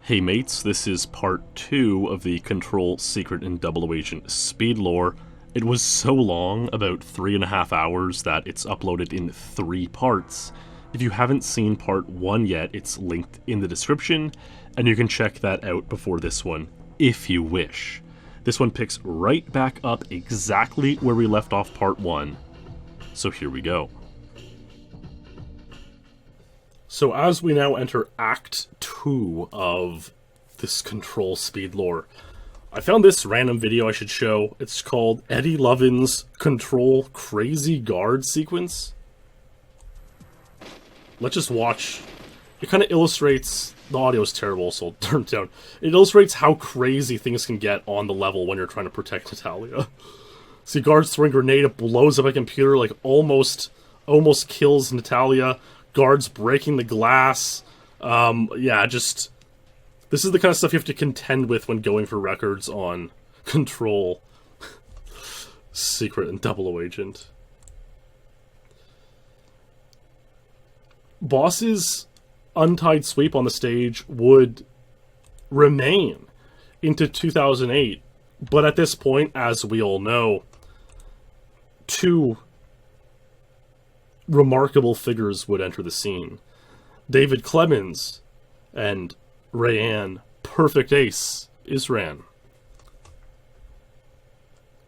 Hey mates, this is part 2 of the Control Secret and Double Agent SpeedLore. It was so long, about 3.5 hours, that it's uploaded in 3 parts. If you haven't seen part 1 yet, it's linked in the description, and you can check that out before this one, if you wish. This one picks right back up exactly where we left off part 1. So here we go. So as we now enter Act 2 of this Control SpeedLore, I found this random video I should show. It's called Eddie Lovins' Control Crazy Guard Sequence. Let's just watch. It kind of illustrates, the audio is terrible, so I'll turn it down. It illustrates how crazy things can get on the level when you're trying to protect Natalia. See, guards throwing a grenade, it blows up a computer, like almost kills Natalia. Guards breaking the glass. Yeah, just... This is the kind of stuff you have to contend with when going for records on Control, Secret, and Double Agent. Boss's untied sweep on the stage would remain into 2008, but at this point, as we all know, two remarkable figures would enter the scene. David Clemens and Rayan, Perfect Ace, Isran.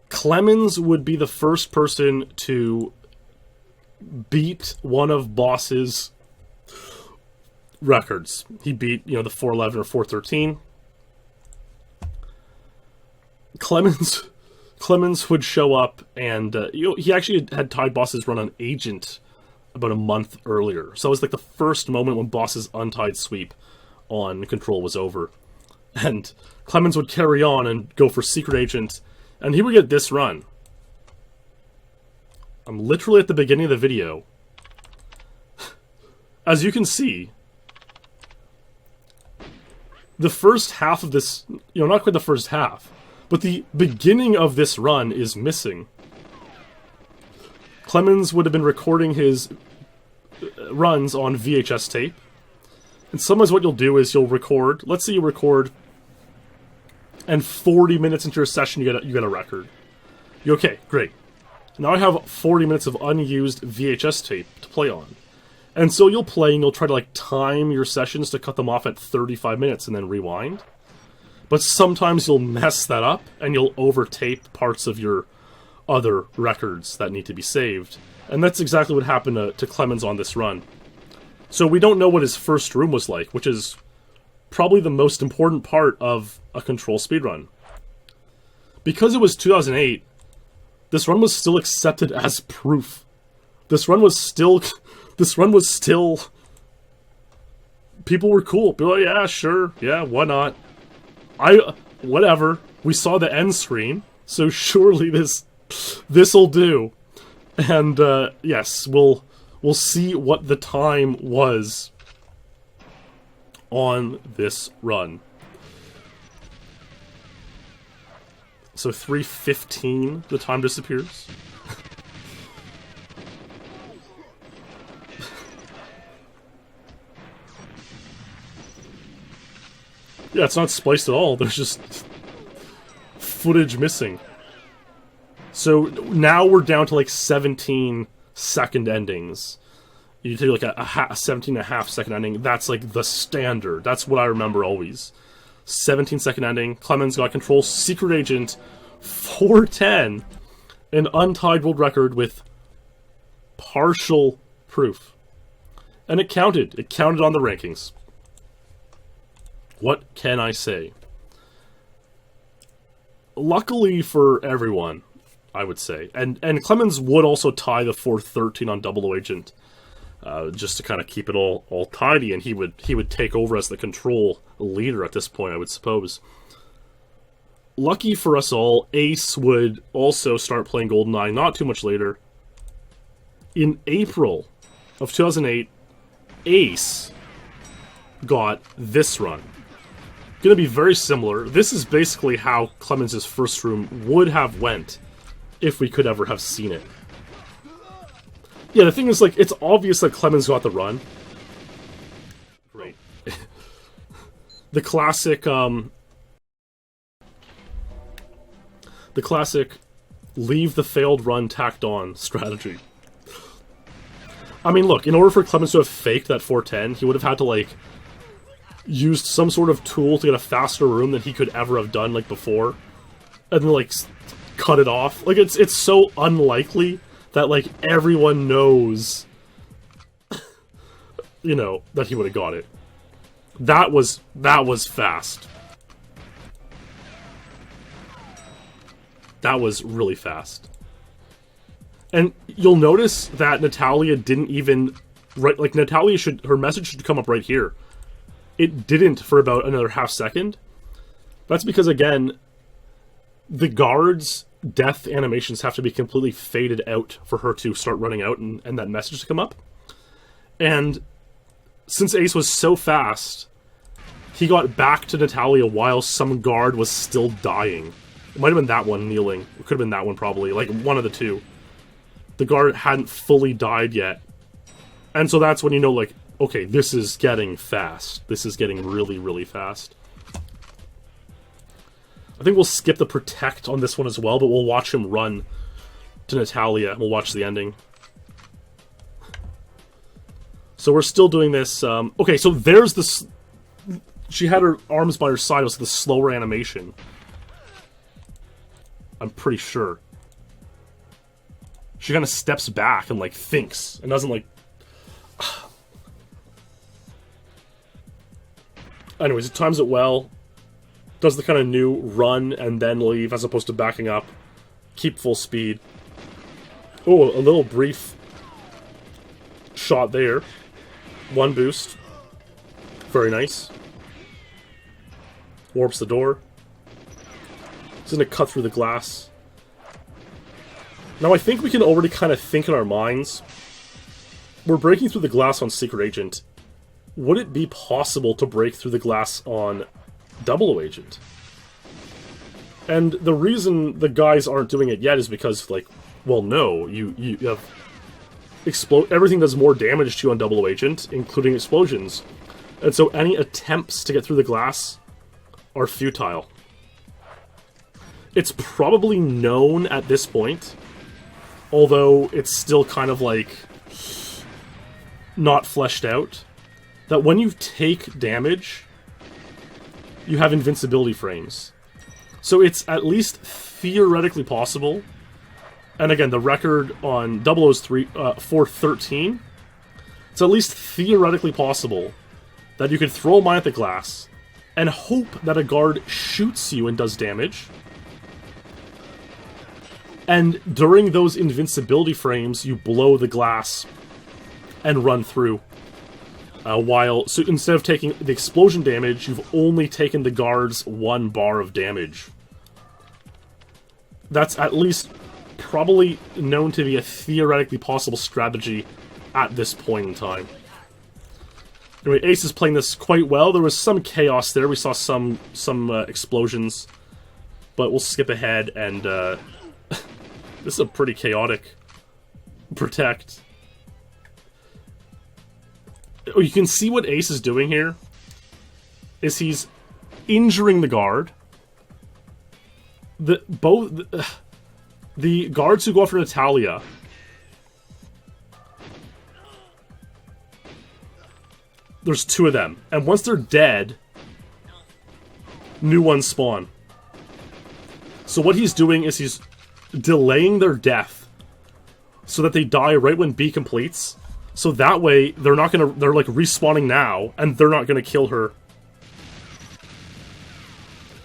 Clemens would be the first person to beat one of Boss's records. He beat, the 411 or 413. Clemens would show up, and he actually had tied Boss's run on Agent about a month earlier. So it was like the first moment when Boss's untied sweep on Control was over. And Clemens would carry on and go for Secret Agent, and he would get this run. I'm literally at the beginning of the video. As you can see, the first half of this, not quite the first half, but the beginning of this run is missing. Clemens would have been recording his runs on VHS tape. And sometimes what you'll do is you'll record, let's say you record, and 40 minutes into your session you get a record. Okay, great. Now I have 40 minutes of unused VHS tape to play on. And so you'll play and you'll try to time your sessions to cut them off at 35 minutes and then rewind. But sometimes you'll mess that up and you'll over-tape parts of your other records that need to be saved. And that's exactly what happened to Clemens on this run. So we don't know what his first room was like, which is probably the most important part of a Control speedrun. Because it was 2008, this run was still accepted as proof. This run was still... People were cool. People were like, yeah, sure, yeah, why not? Whatever. We saw the end screen, so surely this'll do. And, yes, we'll see what the time was on this run. So 3:15, the time disappears. Yeah, it's not spliced at all. There's just footage missing. So now we're down to 17 second endings. You take a 17.5 second ending. That's the standard. That's what I remember always. 17 second ending. Clemens got Control Secret Agent 410, an untied world record with partial proof. And it counted. It counted on the rankings. What can I say? Luckily for everyone, I would say. And Clemens would also tie the 413 on Double Agent, just to kind of keep it all tidy, and he would take over as the Control leader at this point, I would suppose. Lucky for us all, Ace would also start playing GoldenEye not too much later. In April of 2008, Ace got this run. Going to be very similar. This is basically how Clemens' first room would have went if we could ever have seen it. Yeah, the thing is, it's obvious that Clemens got the run. Great. the classic leave the failed run tacked on strategy. I mean, look, in order for Clemens to have faked that 410, he would have had to, like, used some sort of tool to get a faster room than he could ever have done, like, before. And then, like, cut it off. Like, it's so unlikely that, like, everyone knows, you know, that he would have got it. That was fast. That was really fast. And you'll notice that Natalia didn't even... Like, Natalia her message should come up right here. It didn't for about another half second. That's because, again, the guard's death animations have to be completely faded out for her to start running out and that message to come up. And since Ace was so fast, he got back to Natalia while some guard was still dying. It might have been that one kneeling. It could have been that one, probably. Like, one of the two. The guard hadn't fully died yet. And so that's when you know, like, okay, this is getting fast. This is getting really, really fast. I think we'll skip the protect on this one as well, but we'll watch him run to Natalia. We'll watch the ending. So we're still doing this. Okay, so there's this... She had her arms by her side. It was the slower animation. I'm pretty sure. She kind of steps back and, like, thinks. And doesn't, like... Anyways, it times it well. Does the kind of new run and then leave as opposed to backing up. Keep full speed. Oh, a little brief shot there. One boost. Very nice. Warps the door. It's going to cut through the glass. Now I think we can already kind of think in our minds. We're breaking through the glass on Secret Agent. Would it be possible to break through the glass on 00 Agent? And the reason the guys aren't doing it yet is because, like, well, no, you have... Everything does more damage to you on 00 Agent, including explosions. And so any attempts to get through the glass are futile. It's probably known at this point, although it's still kind of, like, not fleshed out, that when you take damage, you have invincibility frames. So it's at least theoretically possible, and again, the record on 00's 413, it's at least theoretically possible that you could throw a mine at the glass and hope that a guard shoots you and does damage. And during those invincibility frames, you blow the glass and run through. So instead of taking the explosion damage, you've only taken the guard's 1 bar of damage. That's at least probably known to be a theoretically possible strategy at this point in time. Anyway, Ace is playing this quite well. There was some chaos there. We saw some explosions. But we'll skip ahead and... this is a pretty chaotic protect. Oh, you can see what Ace is doing here. Is he's injuring the guard. The guards who go after Natalia... There's 2 of them. And once they're dead, new ones spawn. So what he's doing is he's delaying their death so that they die right when B completes. So that way, they're not gonna... They're, like, respawning now, and they're not gonna kill her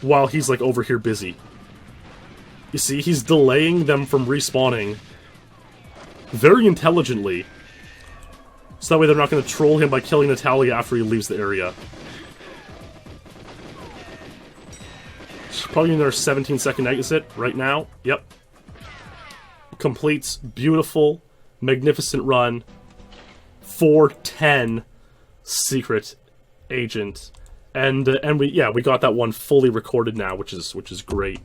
while he's, like, over here busy. You see, he's delaying them from respawning very intelligently. So that way they're not going to troll him by killing Natalia after he leaves the area. She's probably in their 17-second exit right now. Yep. Completes. Beautiful. Magnificent run. 410 Secret Agent. And we got that one fully recorded now, which is great.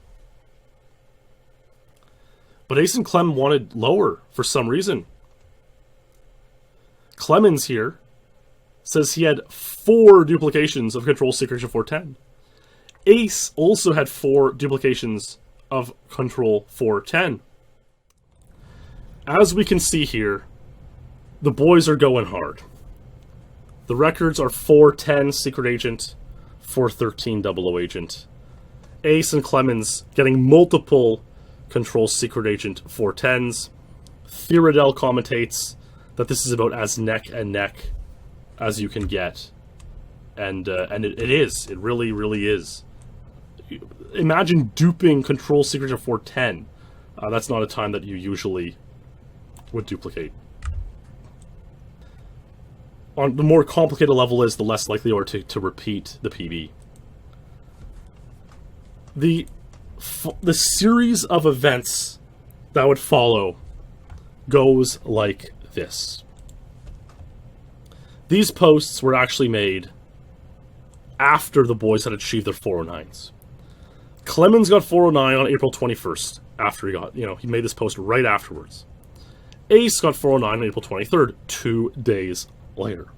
But Ace and Clem wanted lower for some reason. Clemens here says he had 4 duplications of Control Secret 410. Ace also had 4 duplications of Control 410. As we can see here, the boys are going hard. The records are 410 Secret Agent, 413 Double Agent. Ace and Clemens getting multiple Control Secret Agent 410s. Theoradel commentates that this is about as neck and neck as you can get. And it is. It really, really is. Imagine duping Control Secret Agent 410. That's not a time that you usually would duplicate. On the more complicated level is, the less likely you are to repeat the PB. The series of events that would follow goes like this. These posts were actually made after the boys had achieved their 409s. Clemens got 409 on April 21st, after he made this post right afterwards. Ace got 409 on April 23rd, 2 days later.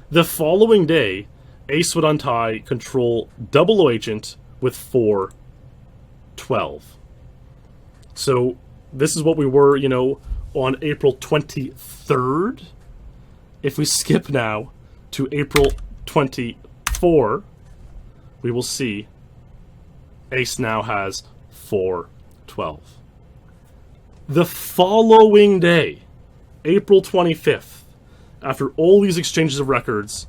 The following day, Ace would untie Control Double Agent with 412. So this is what we were, on April 23rd. If we skip now to April 24, we will see Ace now has 412. The following day, April 25th, after all these exchanges of records,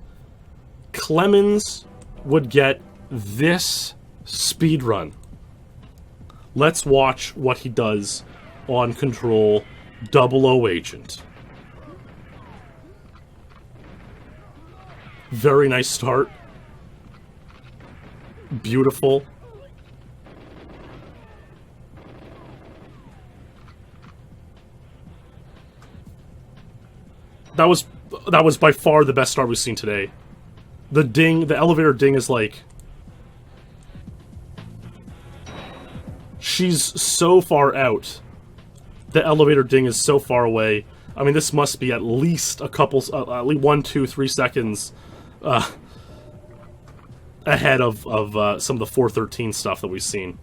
Clemens would get this speed run. Let's watch what he does on Control Double Agent. Very nice start. Beautiful. That was by far the best start we've seen today. The elevator ding is like... She's so far out. The elevator ding is so far away. I mean, this must be at least a couple... at least 1, 2, 3 seconds ahead of some of the 413 stuff that we've seen.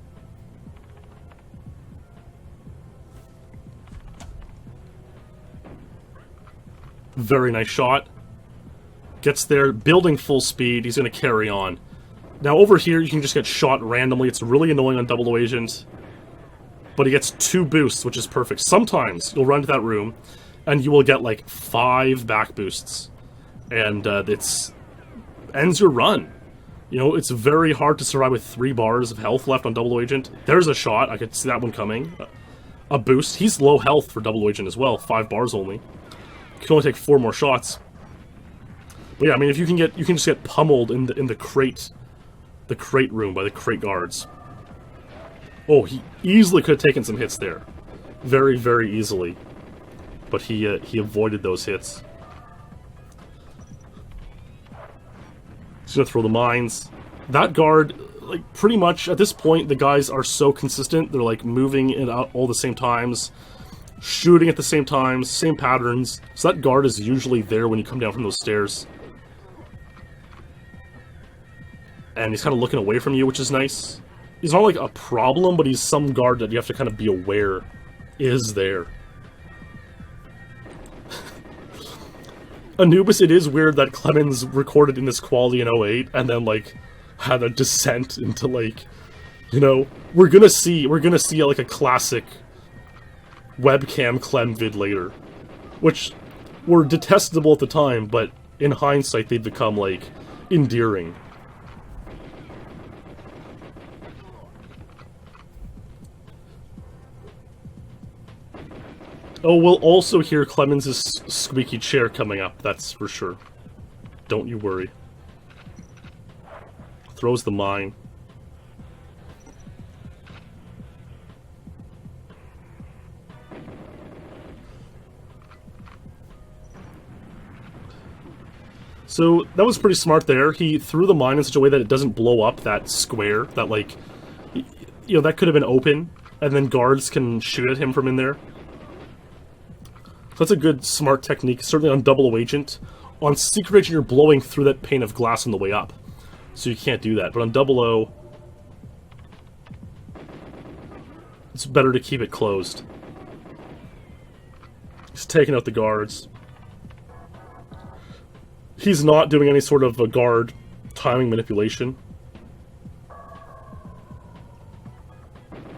Very nice shot. Gets there, building full speed. He's going to carry on. Now over here, you can just get shot randomly. It's really annoying on Double Agent. But he gets 2 boosts, which is perfect. Sometimes you'll run to that room, and you will get like 5 back boosts. And it's ends your run. It's very hard to survive with 3 bars of health left on Double Agent. There's a shot. I could see that one coming. A boost. He's low health for Double Agent as well. 5 bars only. You can only take 4 more shots. But yeah, I mean, if you can just get pummeled in the crate room by the crate guards. Oh, he easily could have taken some hits there, very, very easily. But he avoided those hits. He's gonna throw the mines. That guard, like, pretty much at this point, the guys are so consistent. They're like moving in all the same times, shooting at the same times, same patterns. So that guard is usually there when you come down from those stairs. And he's kind of looking away from you, which is nice. He's not like a problem, but he's some guard that you have to kind of be aware is there. Anubis, it is weird that Clemens recorded in this quality in 08 and then like had a descent into like, we're gonna see like a classic webcam Clem vid later, which were detestable at the time, but in hindsight they've become like endearing. Oh, we'll also hear Clemens' squeaky chair coming up, that's for sure. Don't you worry. Throws the mine. So, that was pretty smart there. He threw the mine in such a way that it doesn't blow up that square, that like, that could have been open, and then guards can shoot at him from in there. So that's a good, smart technique, certainly on Double Agent. On Secret Agent, you're blowing through that pane of glass on the way up. So you can't do that. But on 00, it's better to keep it closed. He's taking out the guards. He's not doing any sort of a guard timing manipulation,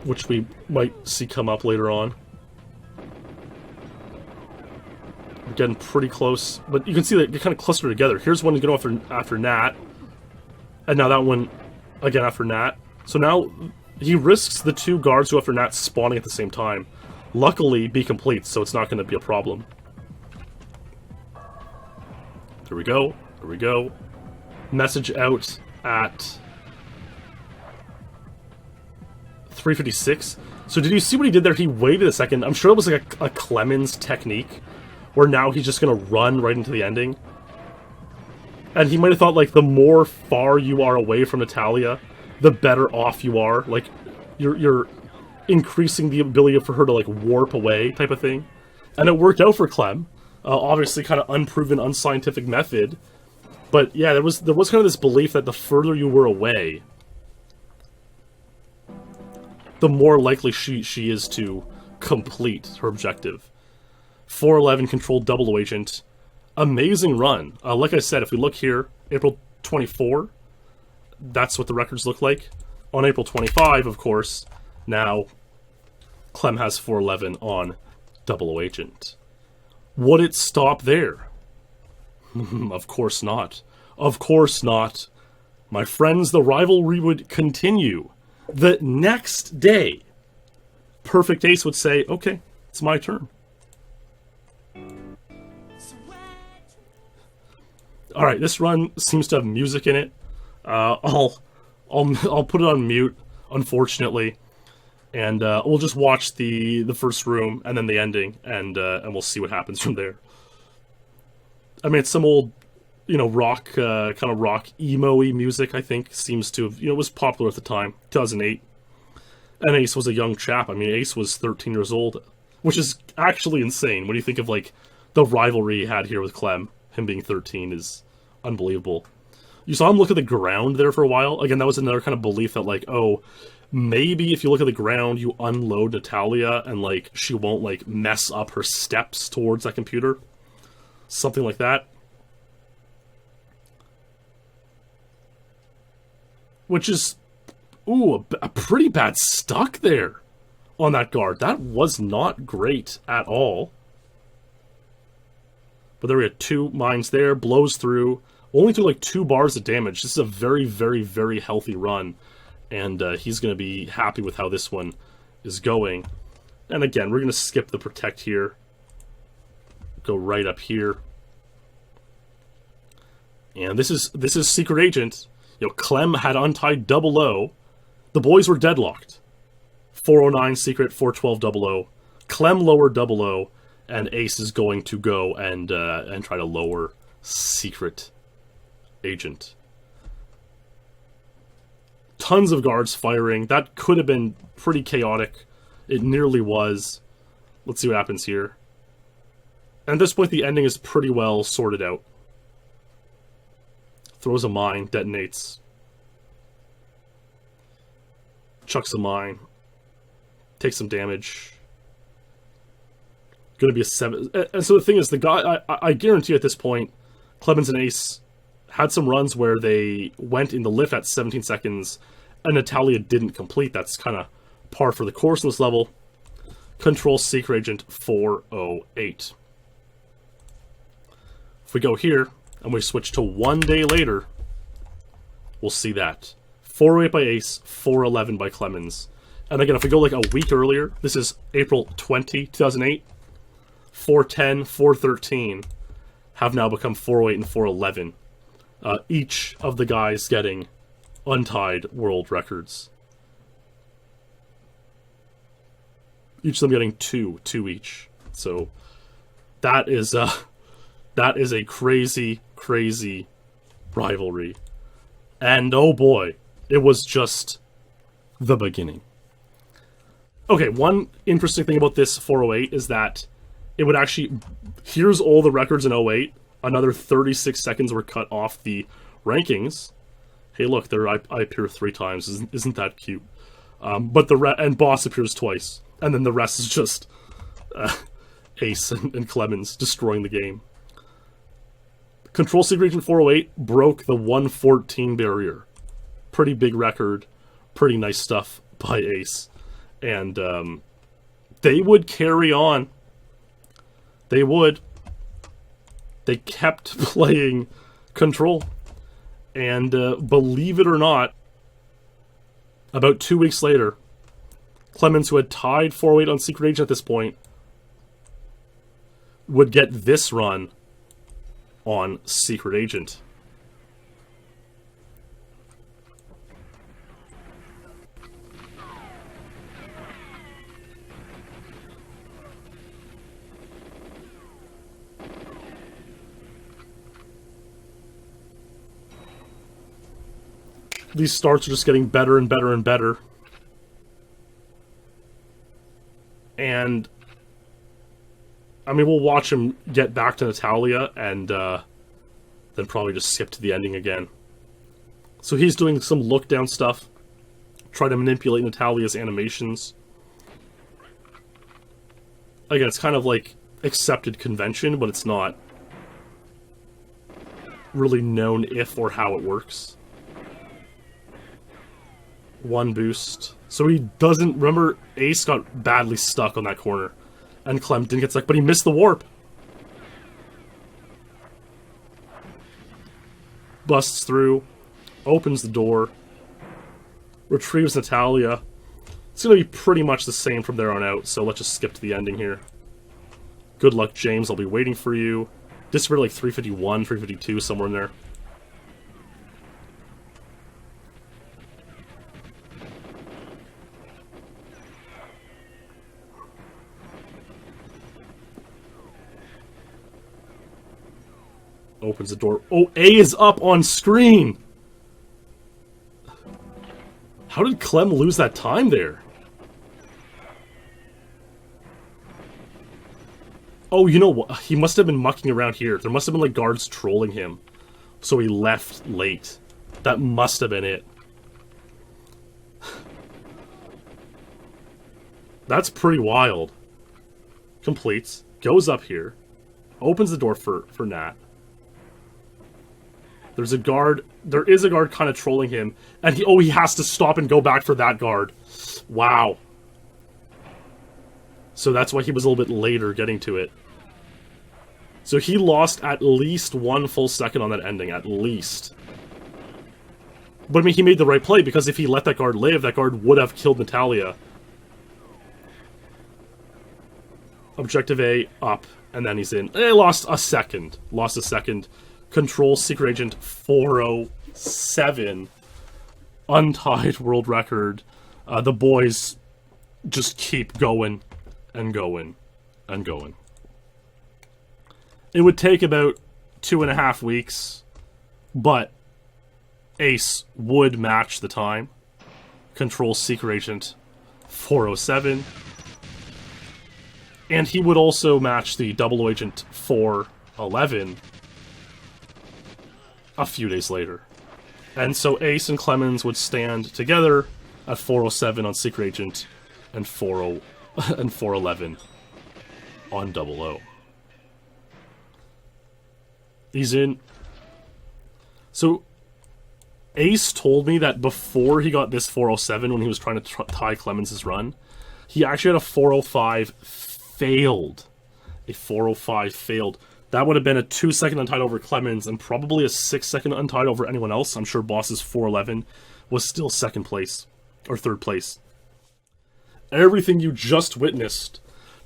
which we might see come up later on. We're getting pretty close, but you can see that they're kind of clustered together. Here's one going after Nat, and now that one again after Nat. So now he risks the 2 guards who after Nat spawning at the same time. Luckily, B complete, so it's not going to be a problem. There we go. There we go. Message out at 3:56. So did you see what he did there? He waited a second. I'm sure it was like a Clemens technique, where now he's just going to run right into the ending. And he might have thought, like, the more far you are away from Natalia, the better off you are. Like, you're increasing the ability for her to, like, warp away type of thing. And it worked out for Clem. Obviously kind of unproven, unscientific method. But yeah, there was kind of this belief that the further you were away, the more likely she is to complete her objective. 411 controlled 00 agent. Amazing run. Like I said, if we look here, April 24, that's what the records look like. On April 25, of course, now Clem has 411 on 00 agent. Would it stop there? Of course not. Of course not. My friends, the rivalry would continue. The next day, Perfect Ace would say, okay, it's my turn. Alright, this run seems to have music in it. I'll put it on mute, unfortunately. And we'll just watch the first room and then the ending, and we'll see what happens from there. I mean, it's some old, rock, kind of rock emo-y music, I think, seems to have, it was popular at the time, 2008. And Ace was a young chap. I mean, Ace was 13 years old, which is actually insane. When you think of, like, the rivalry he had here with Clem, him being 13 is unbelievable. You saw him look at the ground there for a while. Again, that was another kind of belief that, like, oh, maybe if you look at the ground, you unload Natalia and, like, she won't, like, mess up her steps towards that computer. Something like that. Which is, ooh, a pretty bad stuck there on that guard. That was not great at all. But there we had 2 mines there, blows through. Only took like 2 bars of damage. This is a very, very, very healthy run. And he's going to be happy with how this one is going. And again, we're going to skip the protect here. Go right up here. And this is Secret Agent. Clem had untied 00. The boys were deadlocked. 409 Secret, 412 00. Clem lowered 00. And Ace is going to go and try to lower Secret Agent. Tons of guards firing. That could have been pretty chaotic. It nearly was. Let's see what happens here. And at this point, the ending is pretty well sorted out. Throws a mine, detonates. Chucks a mine. Takes some damage. Going to be a 7. And so the thing is, the guy, I guarantee at this point, Clemens and Ace had some runs where they went in the lift at 17 seconds and Natalia didn't complete. That's kind of par for the course in this level. Control Secret Agent 408. If we go here and we switch to 1 day later, we'll see that. 408 by Ace, 411 by Clemens. And again, if we go like a week earlier, this is April 20, 2008, 410, 413 have now become 408 and 411. Each of the guys getting untied world records. Each of them getting two each. So that is a crazy, crazy rivalry. And oh boy, it was just the beginning. Okay, one interesting thing about this 408 is that it would actually, here's all the records in 08, Another 36 seconds were cut off the rankings. Hey, look, I appear 3 times. Isn't that cute? But and Boss appears twice. And then the rest is just Ace and Clemens destroying the game. Control Secret Agent 408 broke the 114 barrier. Pretty big record. Pretty nice stuff by Ace. And they would carry on. They would. They kept playing Control. And believe it or not, about 2 weeks later, Clemens, who had tied 408 on Secret Agent at this point, would get this run on Secret Agent. These starts are just getting better and better and better. And, I mean, we'll watch him get back to Natalia and then probably just skip to the ending again. So he's doing some look-down stuff, try to manipulate Natalia's animations. Again, it's kind of like accepted convention, but it's not really known if or how it works. 1 boost. So he doesn't... Remember, Ace got badly stuck on that corner. And Clem didn't get stuck, but he missed the warp. Busts through. Opens the door. Retrieves Natalia. It's going to be pretty much the same from there on out, so let's just skip to the ending here. Good luck, James. I'll be waiting for you. This is really like 351, 352, somewhere in there. Opens the door. Oh, A is up on screen! How did Clem lose that time there? Oh, you know what? He must have been mucking around here. There must have been, like, guards trolling him. So he left late. That must have been it. That's pretty wild. Completes. Goes up here. Opens the door for Nat. There's a guard. There is a guard kind of trolling him. And he has to stop and go back for that guard. Wow. So that's why he was a little bit later getting to it. So he lost at least 1 full second on that ending. At least. But I mean, he made the right play, because if he let that guard live, that guard would have killed Natalia. Objective A, up. And then he's in. Lost a second. Lost a second. Control Secret Agent 407. Untied world record. The boys just keep going and going and going. It would take about 2.5 weeks, but Ace would match the time. Control Secret Agent 407. And he would also match the Double Agent 411 a few days later. And so Ace and Clemens would stand together at 407 on Secret Agent and 411 on 00. He's in. So Ace told me that before he got this 407, when he was trying to tie Clemens' run, he actually had a 405 failed. A 405 failed. That would have been a 2-second untied over Clemens and probably a 6-second untied over anyone else. I'm sure Boss's 411 was still 2nd place or 3rd place. Everything you just witnessed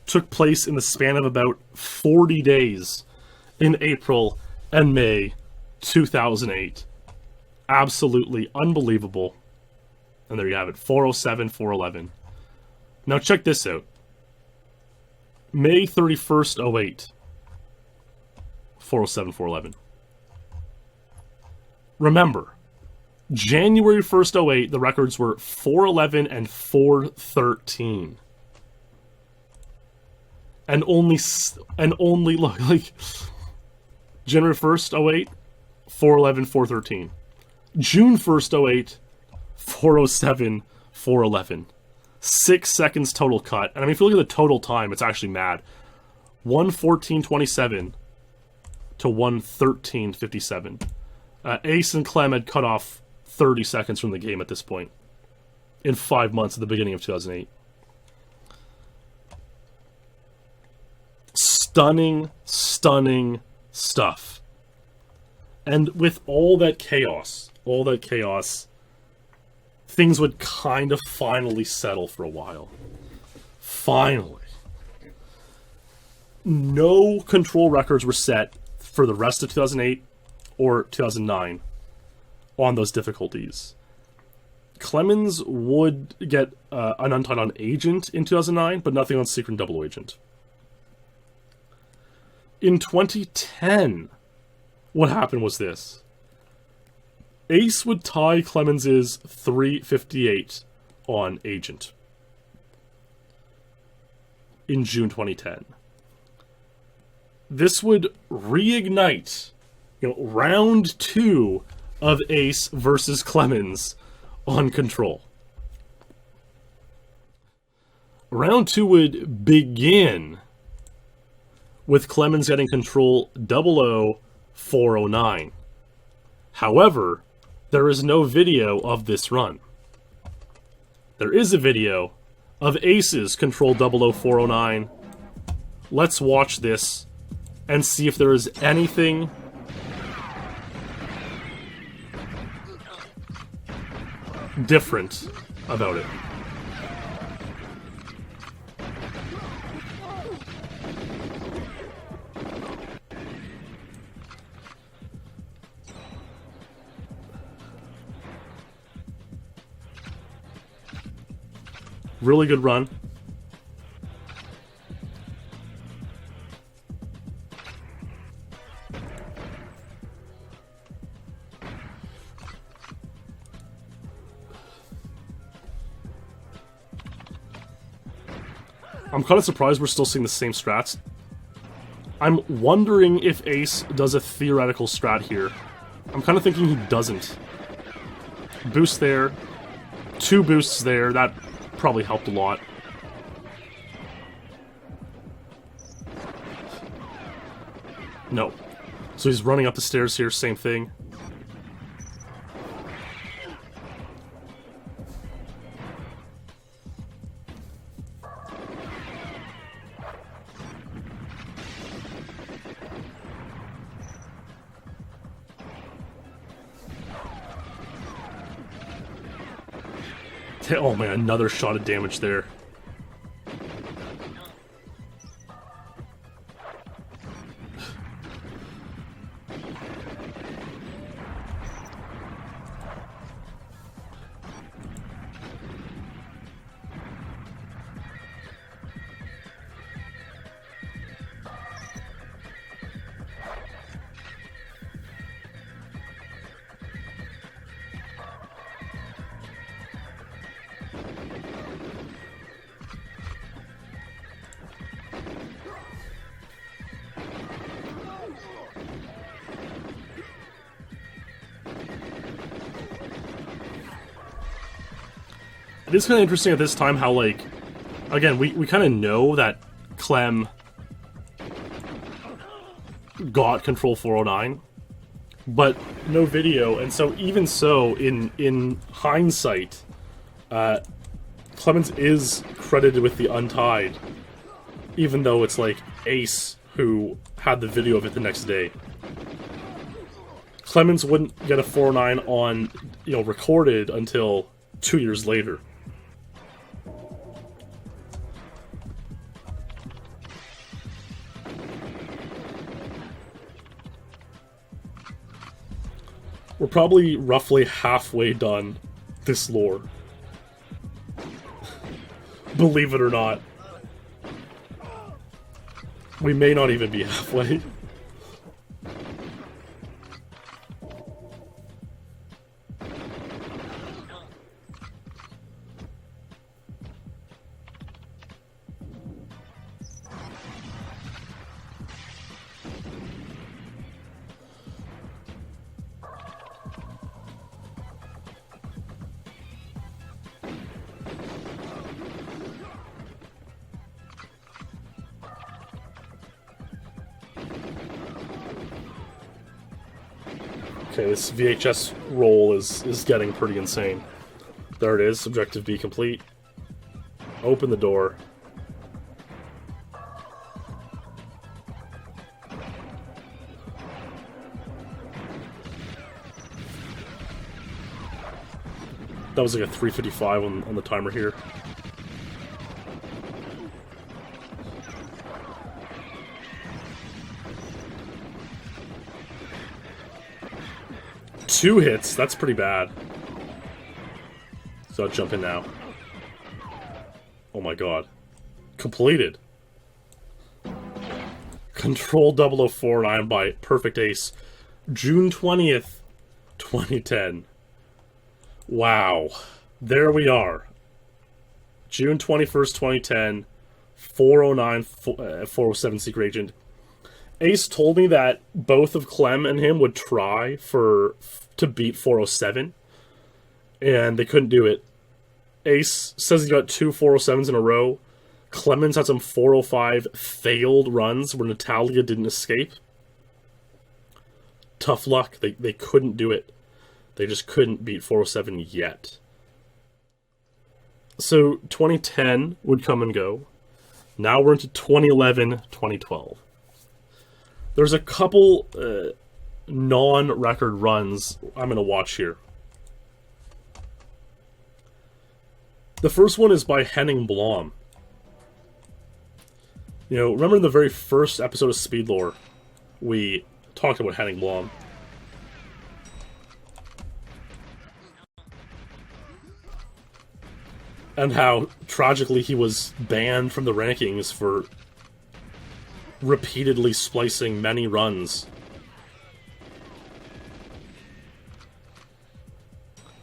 took place in the span of about 40 days in April and May 2008. Absolutely unbelievable. And there you have it. 407, 411. Now check this out. May 31st, 08. 407, 411. Remember, January 1st, 08, the records were 411 and 413. And only look, like, January 1st, 08, 411, 413. June 1st, 08, 407, 411. 6 seconds total cut. And I mean, if you look at the total time, it's actually mad. 1:14:27 to 1:13:57. Ace and Clem had cut off 30 seconds from the game at this point. In 5 months at the beginning of 2008. Stunning, stunning stuff. And with all that chaos, things would kind of finally settle for a while. Finally. No control records were set for the rest of 2008 or 2009 on those difficulties. Clemens would get an Untitled on Agent in 2009, but nothing on Secret and Double Agent. In 2010, what happened was this. Ace would tie Clemens's 358 on Agent in June 2010. This would reignite, round 2 of Ace versus Clemens on Control. Round 2 would begin with Clemens getting Control 00409. However, there is no video of this run. There is a video of Ace's Control 00409. Let's watch this and see if there is anything different about it. Really good run. I'm kind of surprised we're still seeing the same strats. I'm wondering if Ace does a theoretical strat here. I'm kind of thinking he doesn't. Boost there. 2 boosts there. That probably helped a lot. No. So he's running up the stairs here, same thing. Oh man, another shot of damage there. It is kind of interesting at this time how, like, again, we kind of know that Clem got Control 409, but no video, and so even so, in hindsight, Clemens is credited with the Untied, even though it's like Ace who had the video of it the next day. Clemens wouldn't get a 409 on, recorded until 2 years later. We're probably roughly halfway done this lore. Believe it or not. We may not even be halfway. Okay, this VHS roll is getting pretty insane. There it is, objective B complete. Open the door. That was like a 3:55 on the timer here. Two hits, that's pretty bad. So I'll jump in now. Oh my god. Completed. Control 004 and I am by perfect ace. June 20th, 2010. Wow. There we are. June 21st, 2010. 409, 407 Secret Agent. Ace told me that both of Clem and him would try to beat 407, and they couldn't do it. Ace says he got two 407s in a row. Clemens had some 405 failed runs where Natalia didn't escape. Tough luck. They couldn't do it. They just couldn't beat 407 yet. So 2010 would come and go. Now we're into 2011, 2012. There's a couple non-record runs I'm going to watch here. The first one is by Henning Blom. You know, remember in the very first episode of SpeedLore, we talked about Henning Blom. And how, tragically, he was banned from the rankings for repeatedly splicing many runs.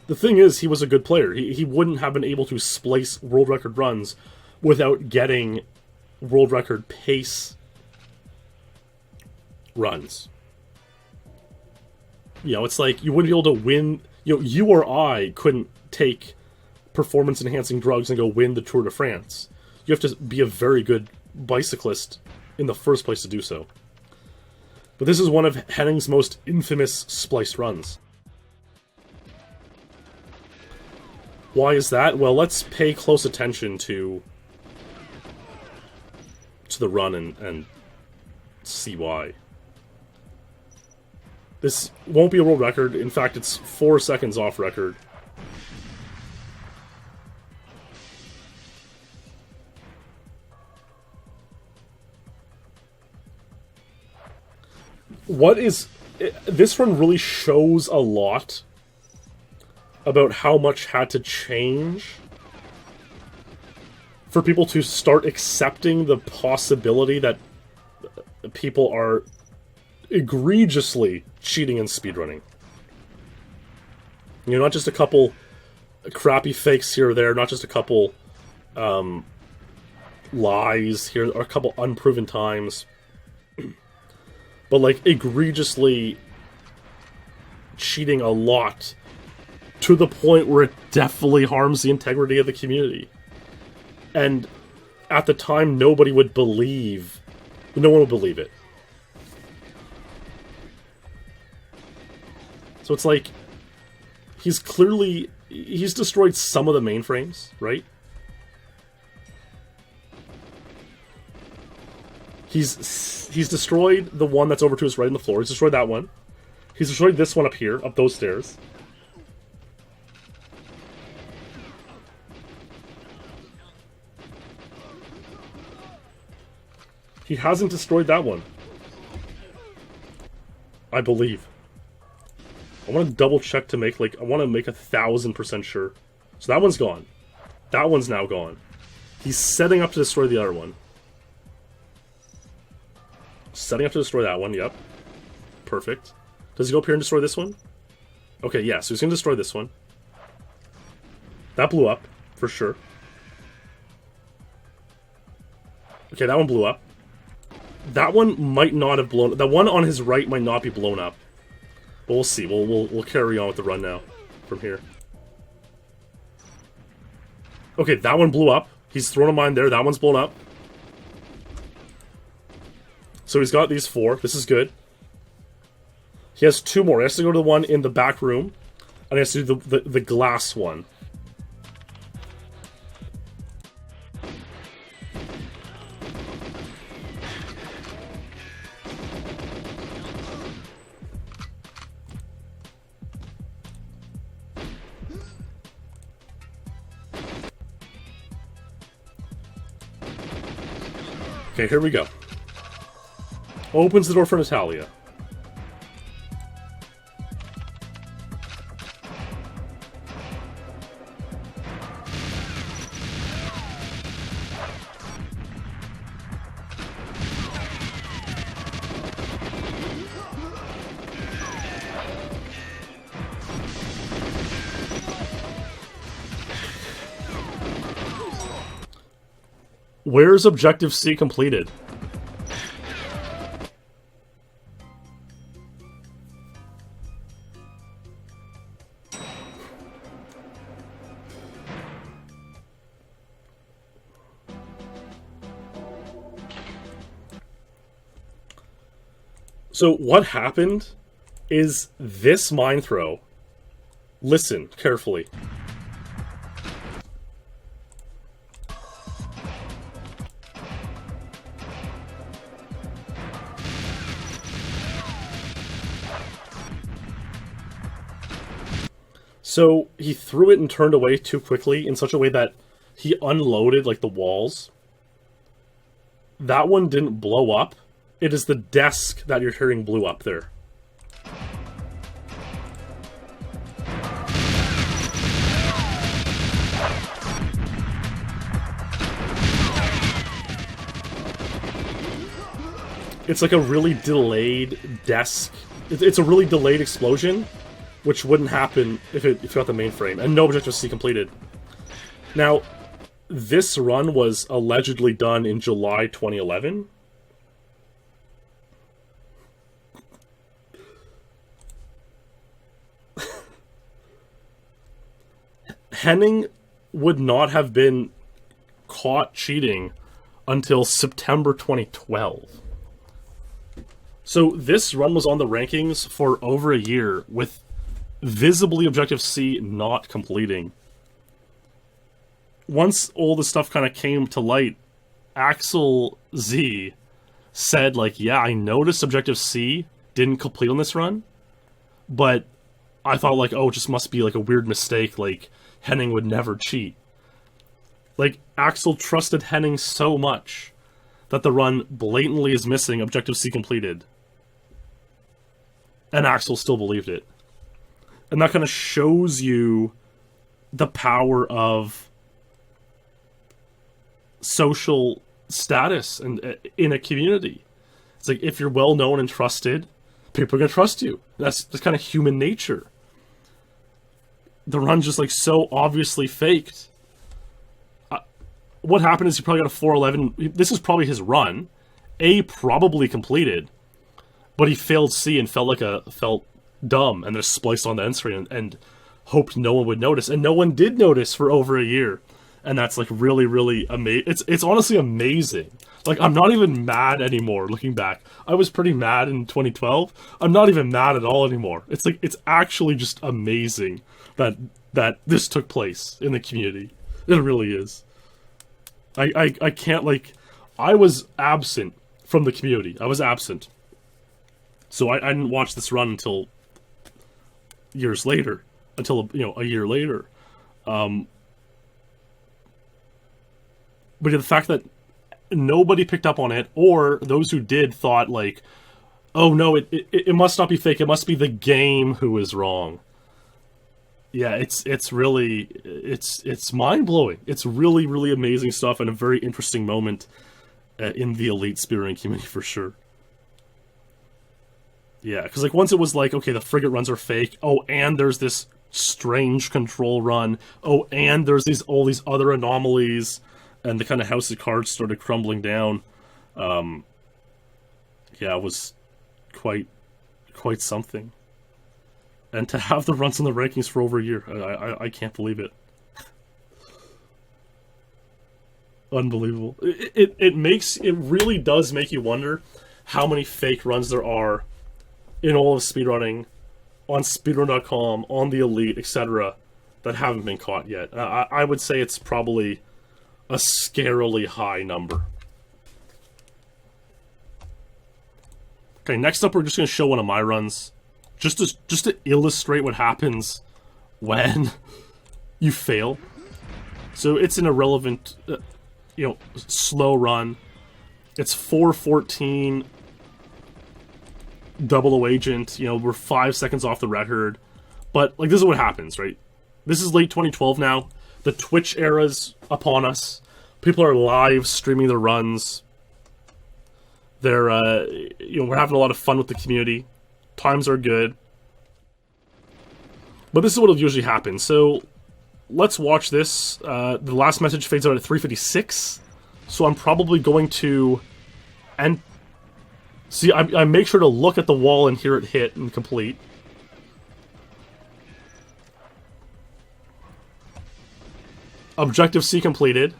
The thing is, he was a good player. He wouldn't have been able to splice world record runs without getting world record pace runs. You know, it's like you wouldn't be able to win. You know, you or I couldn't take performance-enhancing drugs and go win the Tour de France. You have to be a very good bicyclist in the first place to do so. But this is one of Henning's most infamous spliced runs. Why is that? Well, let's pay close attention to the run and see why. This won't be a world record. In fact, it's 4 seconds off record. This run really shows a lot about how much had to change for people to start accepting the possibility that people are egregiously cheating in speedrunning. You know, not just a couple crappy fakes here or there, not just a couple lies here, or a couple unproven times. But, like, egregiously cheating a lot to the point where it definitely harms the integrity of the community. And at the time, no one would believe it. So it's like, he's destroyed some of the mainframes, right? He's destroyed the one that's over to his right on the floor. He's destroyed that one. He's destroyed this one up here, up those stairs. He hasn't destroyed that one, I believe. I want to double check to make, like, I want to make 1,000% sure. So that one's gone. That one's now gone. He's setting up to destroy the other one. Setting up to destroy that one, yep. Perfect. Does he go up here and destroy this one? Okay, yeah, so he's going to destroy this one. That blew up, for sure. Okay, that one blew up. That one might not have blown up. The one on his right might not be blown up. But we'll see. We'll carry on with the run now from here. Okay, that one blew up. He's thrown a mine there. That one's blown up. So he's got these 4. This is good. He has 2 more. He has to go to the one in the back room, and he has to do the glass one. Okay, here we go. Opens the door for Natalia. Where's Objective C completed? So what happened is this mine throw. Listen carefully. So he threw it and turned away too quickly in such a way that he unloaded like the walls. That one didn't blow up. It is the desk that you're hearing blew up there. It's like a really delayed desk. It's a really delayed explosion, which wouldn't happen if you got the mainframe, and no Objective C completed. Now, this run was allegedly done in July 2011. Henning would not have been caught cheating until September 2012. So this run was on the rankings for over a year, with visibly Objective C not completing. Once all the stuff kind of came to light, Axel Z said, like, yeah, I noticed Objective C didn't complete on this run, but I thought, like, oh, it just must be, like, a weird mistake, like, Henning would never cheat. Like, Axel trusted Henning so much that the run blatantly is missing Objective C completed. And Axel still believed it. And that kind of shows you the power of social status and in a community. It's like, if you're well known and trusted, people are going to trust you. That's kind of human nature. The run's just like so obviously faked. What happened is he probably got a 411. This is probably his run. A probably completed, but he failed C and felt dumb, and just spliced on the end screen and hoped no one would notice, and no one did notice for over a year. And that's like really, really amazing. It's honestly amazing. Like, I'm not even mad anymore looking back. I was pretty mad in 2012. I'm not even mad at all anymore. It's like, it's actually just amazing that this took place in the community. It really is. I can't, like, I was absent from the community. I was absent. So I didn't watch this run until years later. Until, a year later. But the fact that nobody picked up on it, or those who did thought, like, oh no, it must not be fake, it must be the game who is wrong. Yeah, it's really, it's mind-blowing. It's really, really amazing stuff, and a very interesting moment in the Elite spearheading community for sure. Yeah, because like once it was like, okay, the frigate runs are fake. Oh, and there's this strange control run. Oh, and there's all these other anomalies, and the kind of house of cards started crumbling down. Yeah, it was quite something. And to have the runs in the rankings for over a year, I can't believe it. Unbelievable. It really does make you wonder how many fake runs there are in all of speedrunning, on speedrun.com, on the Elite, etc., that haven't been caught yet. I would say it's probably a scarily high number. Okay, next up we're just going to show one of my runs, just to illustrate what happens when you fail. So it's an irrelevant, slow run. It's 4:14, double O agent. We're 5 seconds off the record, but like this is what happens, right? This is late 2012 now. The Twitch era's upon us. People are live streaming their runs. They're, we're having a lot of fun with the community. Times are good. But this is what will usually happen. So, let's watch this. The last message fades out at 3:56. So I'm probably going to... And see, I make sure to look at the wall and hear it hit and complete. Objective C completed.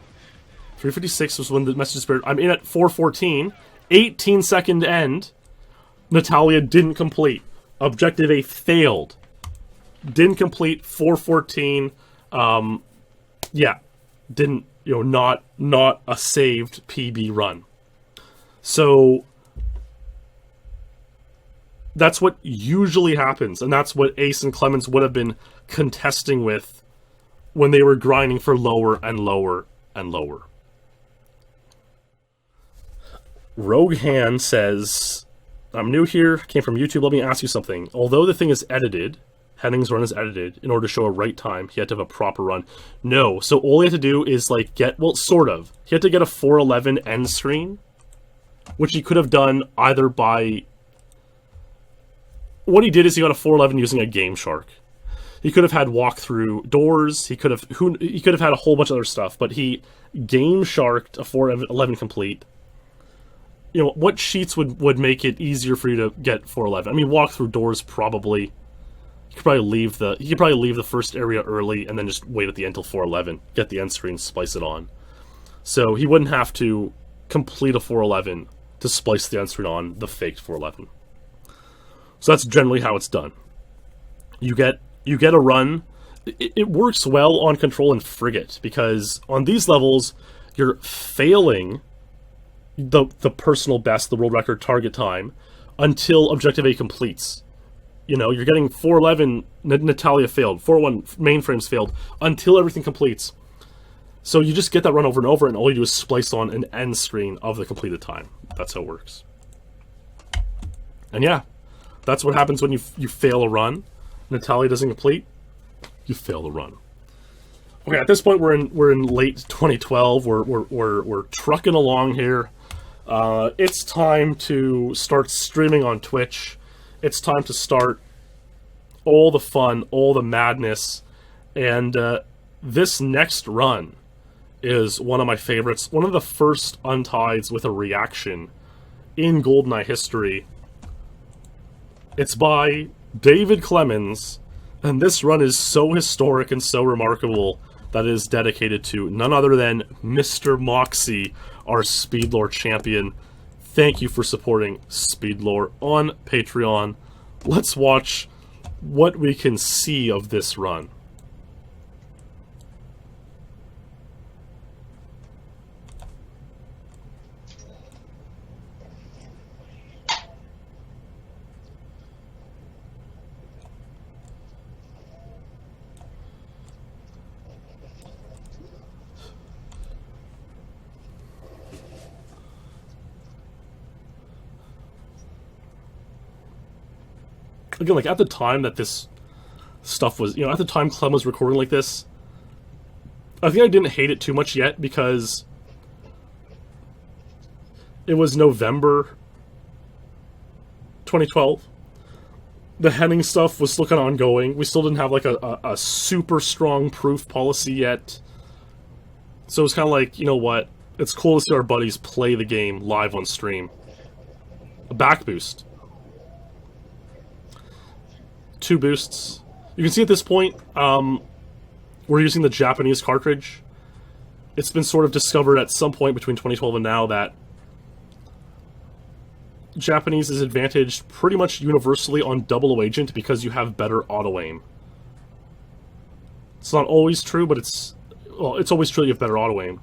3:56 was when the message appeared. I'm in at 4:14. 18-second end. Natalia didn't complete. Objective A failed. Didn't complete. 4:14. Yeah, didn't. Not a saved PB run. So that's what usually happens, and that's what Ace and Clemens would have been contesting with when they were grinding for lower and lower and lower. Rogue Han says, I'm new here, came from YouTube, let me ask you something. Although the thing is edited, Henning's run is edited, in order to show a right time, he had to have a proper run. No, so all he had to do is, sort of. He had to get a 4:11 end screen, which he could have done either by... What he did is he got a 4:11 using a Game Shark. He could have had walkthrough doors, he could have had a whole bunch of other stuff, but he Game Sharked a 4:11 complete. What cheats would make it easier for you to get 4:11? I mean, walkthrough doors probably. He could probably leave the first area early and then just wait at the end till 4:11, get the end screen, splice it on. So he wouldn't have to complete a 4:11 to splice the end screen on the faked 4:11. So that's generally how it's done. You get a run. It works well on Control and Frigate because on these levels you're failing the personal best, the world record target time, until Objective A completes. You're getting 4:11, Natalia failed, 4:1 mainframes failed, until everything completes. So you just get that run over and over, and all you do is splice on an end screen of the completed time. That's how it works. And yeah, that's what happens when you fail a run. Natalia doesn't complete, you fail the run. Okay, at this point we're in late 2012. We're trucking along here. It's time to start streaming on Twitch. It's time to start all the fun, all the madness, and this next run is one of my favorites. One of the first Untides with a reaction in GoldenEye history. It's by David Clemens, and this run is so historic and so remarkable that it is dedicated to none other than Mr. Moxie, our SpeedLore champion. Thank you for supporting SpeedLore on Patreon. Let's watch what we can see of this run. Again, at the time that this stuff was, at the time Clem was recording like this, I think I didn't hate it too much yet because it was November 2012. The Henning stuff was still kind of ongoing. We still didn't have a super strong proof policy yet. So it was kind of like, what? It's cool to see our buddies play the game live on stream. A back boost. 2 boosts. You can see at this point, we're using the Japanese cartridge. It's been sort of discovered at some point between 2012 and now that Japanese is advantaged pretty much universally on double agent because you have better auto-aim. It's not always true, but it's always true that you have better auto-aim.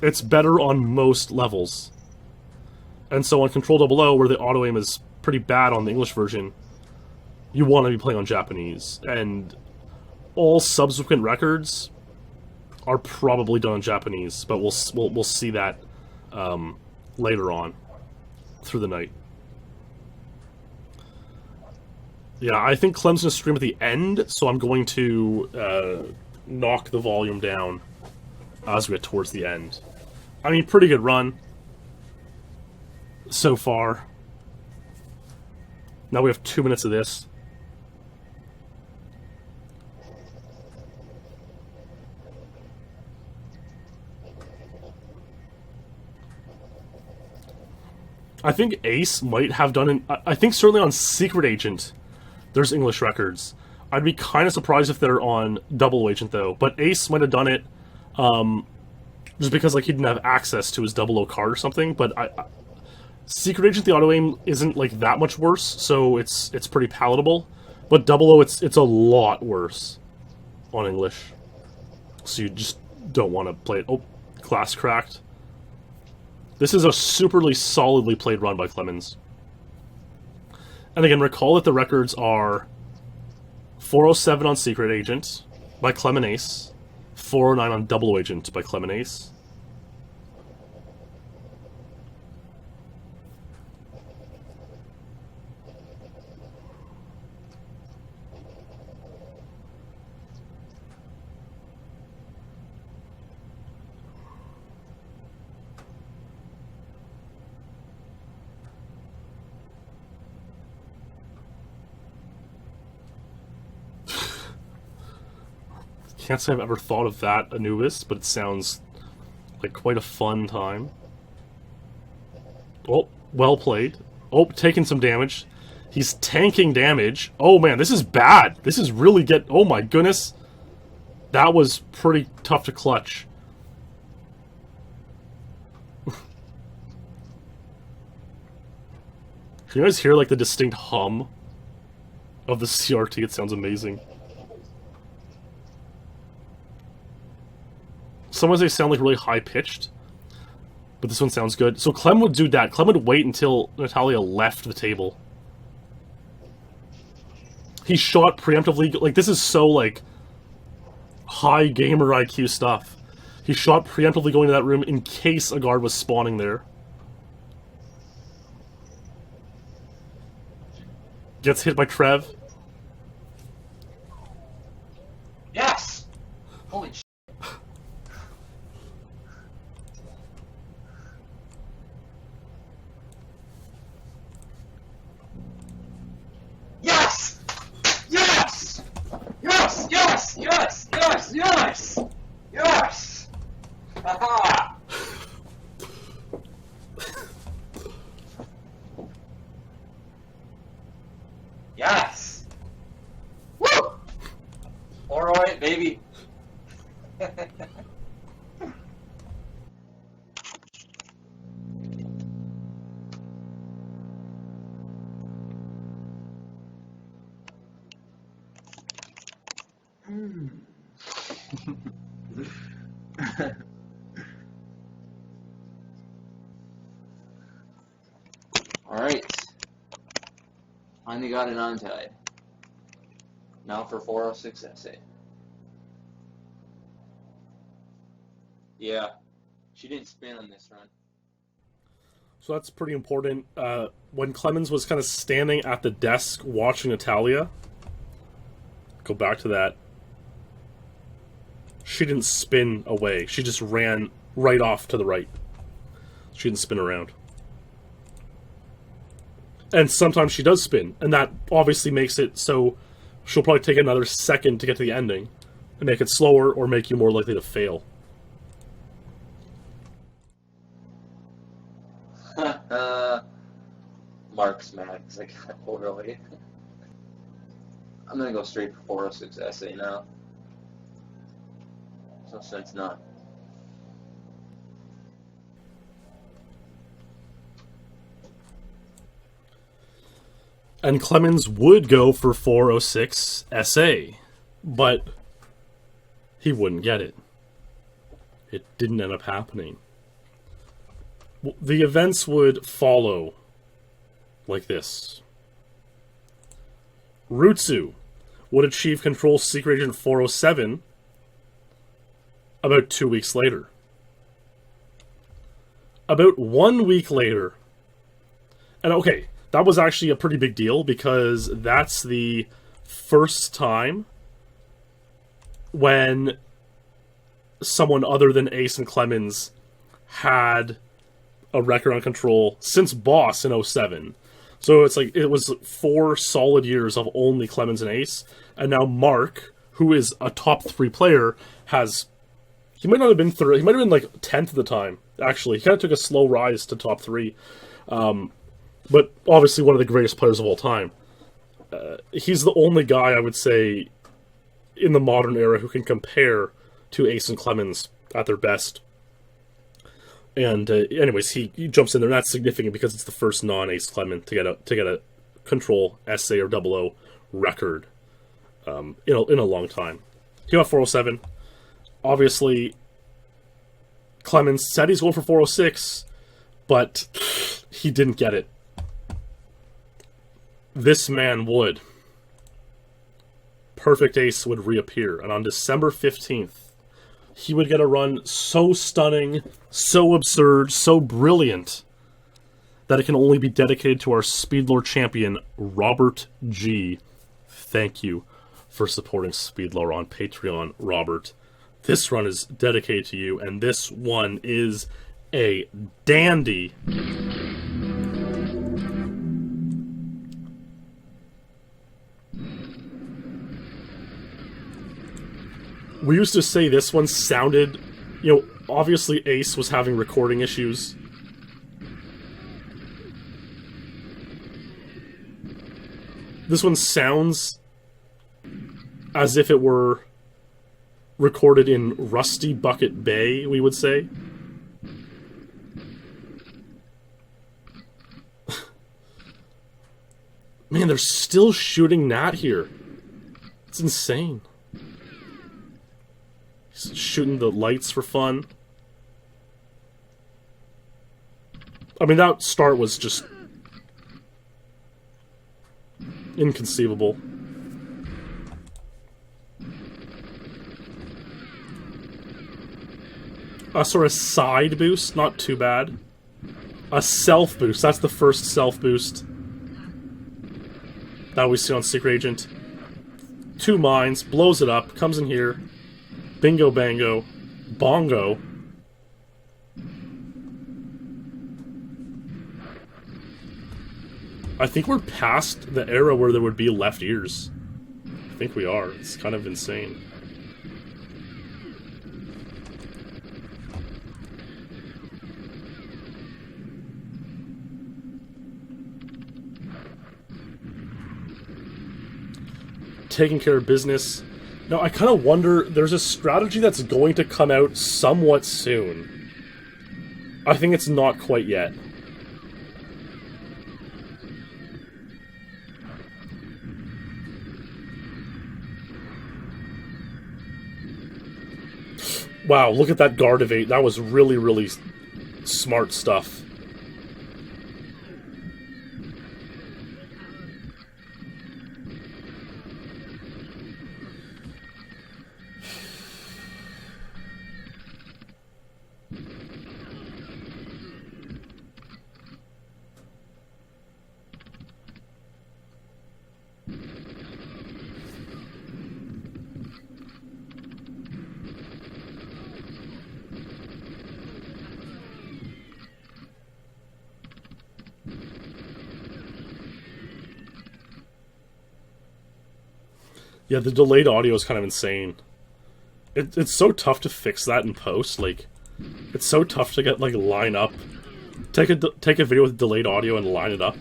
It's better on most levels. And so on Control 00, where the auto-aim is pretty bad on the English version, you want to be playing on Japanese. And all subsequent records are probably done in Japanese, but we'll see that later on through the night. Yeah, I think Clem's going to stream at the end, so I'm going to knock the volume down as we get towards the end. I mean, pretty good run so far. Now we have 2 minutes of this. I think Ace might have done I think certainly on Secret Agent there's English records. I'd be kind of surprised if they're on Double Agent, though. But Ace might have done it just because like he didn't have access to his 00 card or something. But Secret Agent, the auto-aim isn't like that much worse, so it's pretty palatable. But 00, it's a lot worse on English. So you just don't want to play it. Oh, glass cracked. This is a superly solidly played run by Clemens. And again, recall that the records are 407 on Secret Agent by Clemens Ace, 409 on Double Agent by Clemens Ace. Can't say I've ever thought of that Anubis, but it sounds like quite a fun time. Oh, well played. Oh, taking some damage. He's tanking damage. Oh man, this is bad. This is really oh my goodness. That was pretty tough to clutch. Can you guys hear like the distinct hum of the CRT? It sounds amazing. Sometimes they sound like really high-pitched, but this one sounds good. So Clem would do that. Clem would wait until Natalia left the table. He shot preemptively. Like, this is so, like, high gamer IQ stuff. He shot preemptively going to that room in case a guard was spawning there. Gets hit by Trev. Yes! Holy shit. Yes! Yes! Yes! Yes! Yes! Yes! Yes! Yes! Aha! Yes! Woo! Alright, baby. Alright. Finally got an Untied. Now for 406 SA. Yeah. She didn't spin on this run. So that's pretty important. When Clemens was kind of standing at the desk watching Natalia, go back to that, she didn't spin away. She just ran right off to the right. She didn't spin around. And sometimes she does spin, and that obviously makes it so she'll probably take another second to get to the ending and make it slower or make you more likely to fail. Marc's mad because I got overlaid. I'm gonna go straight for 406 SA now. There's no sense not. And Clemens would go for 406 SA, but he wouldn't get it. It didn't end up happening. The events would follow like this. Rützou would achieve Control Secret Agent 407 about 2 weeks later. About 1 week later, and okay, that was actually a pretty big deal because that's the first time when someone other than Ace and Clemens had a record on Control since Boss in 07. So it's like it was 4 solid years of only Clemens and Ace, and now Marc, who is a top 3 player, he might not have been third, he might have been like 10th at the time, actually. He kind of took a slow rise to top 3. But obviously one of the greatest players of all time. He's the only guy, I would say, in the modern era who can compare to Ace and Clemens at their best. And anyways, he jumps in there, and that's significant because it's the first non-Ace Clement to get a Control SA or 00 record in a long time. He got 407. Obviously, Clemens said he's going for 406, but he didn't get it. This man would. Perfect Ace would reappear, and on December 15th, he would get a run so stunning, so absurd, so brilliant, that it can only be dedicated to our SpeedLore champion, Robert G. Thank you for supporting SpeedLore on Patreon, Robert. This run is dedicated to you, and this one is a dandy. We used to say this one sounded, obviously Ace was having recording issues. This one sounds as if it were recorded in Rusty Bucket Bay, we would say. Man, they're still shooting Nat here. It's insane. He's shooting the lights for fun. I mean, that start was just inconceivable. A sort of side boost, not too bad. A self boost, that's the first self boost that we see on Secret Agent. 2 mines, blows it up, comes in here. Bingo bango. Bongo. I think we're past the era where there would be left ears. I think we are. It's kind of insane. Taking care of business. Now, I kind of wonder, there's a strategy that's going to come out somewhat soon. I think it's not quite yet. Wow, look at that guard evade. That was really, really smart stuff. Yeah, the delayed audio is kind of insane. It's so tough to fix that in post. Like, it's so tough to get, like, line up. Take a video with delayed audio and line it up.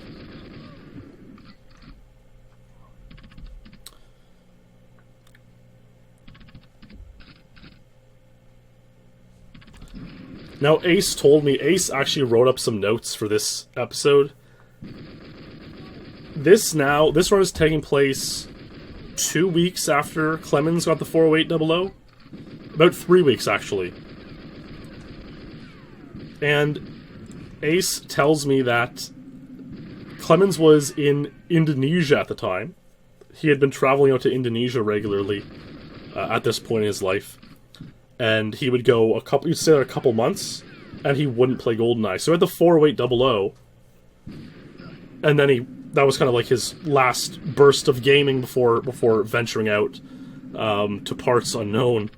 Now, Ace actually wrote up some notes for this episode. This run is taking place 2 weeks after Clemens got the 40800. About 3 weeks, actually. And Ace tells me that Clemens was in Indonesia at the time. He had been traveling out to Indonesia regularly at this point in his life. And he would go he'd stay there a couple months, and he wouldn't play GoldenEye. So he had the 40800, and then that was kind of like his last burst of gaming before venturing out to parts unknown.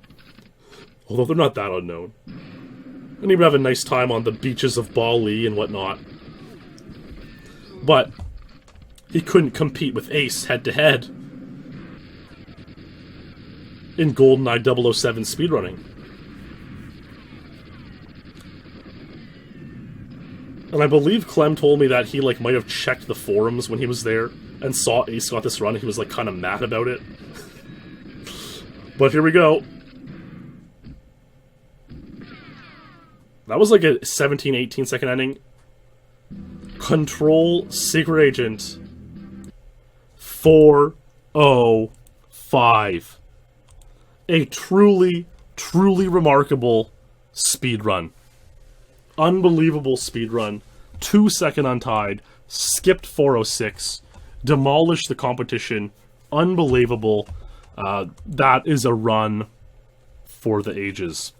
Although they're not that unknown. And he would have a nice time on the beaches of Bali and whatnot. But he couldn't compete with Ace head-to-head in GoldenEye 007 speedrunning. And I believe Clem told me that he might have checked the forums when he was there and saw Ace got this run, and he was kind of mad about it. But here we go. That was like a 17-18 second ending. Control Secret Agent 405. A truly, truly remarkable speedrun. Unbelievable speedrun. 2 second untied. Skipped 406. Demolished the competition. Unbelievable. That is a run for the ages.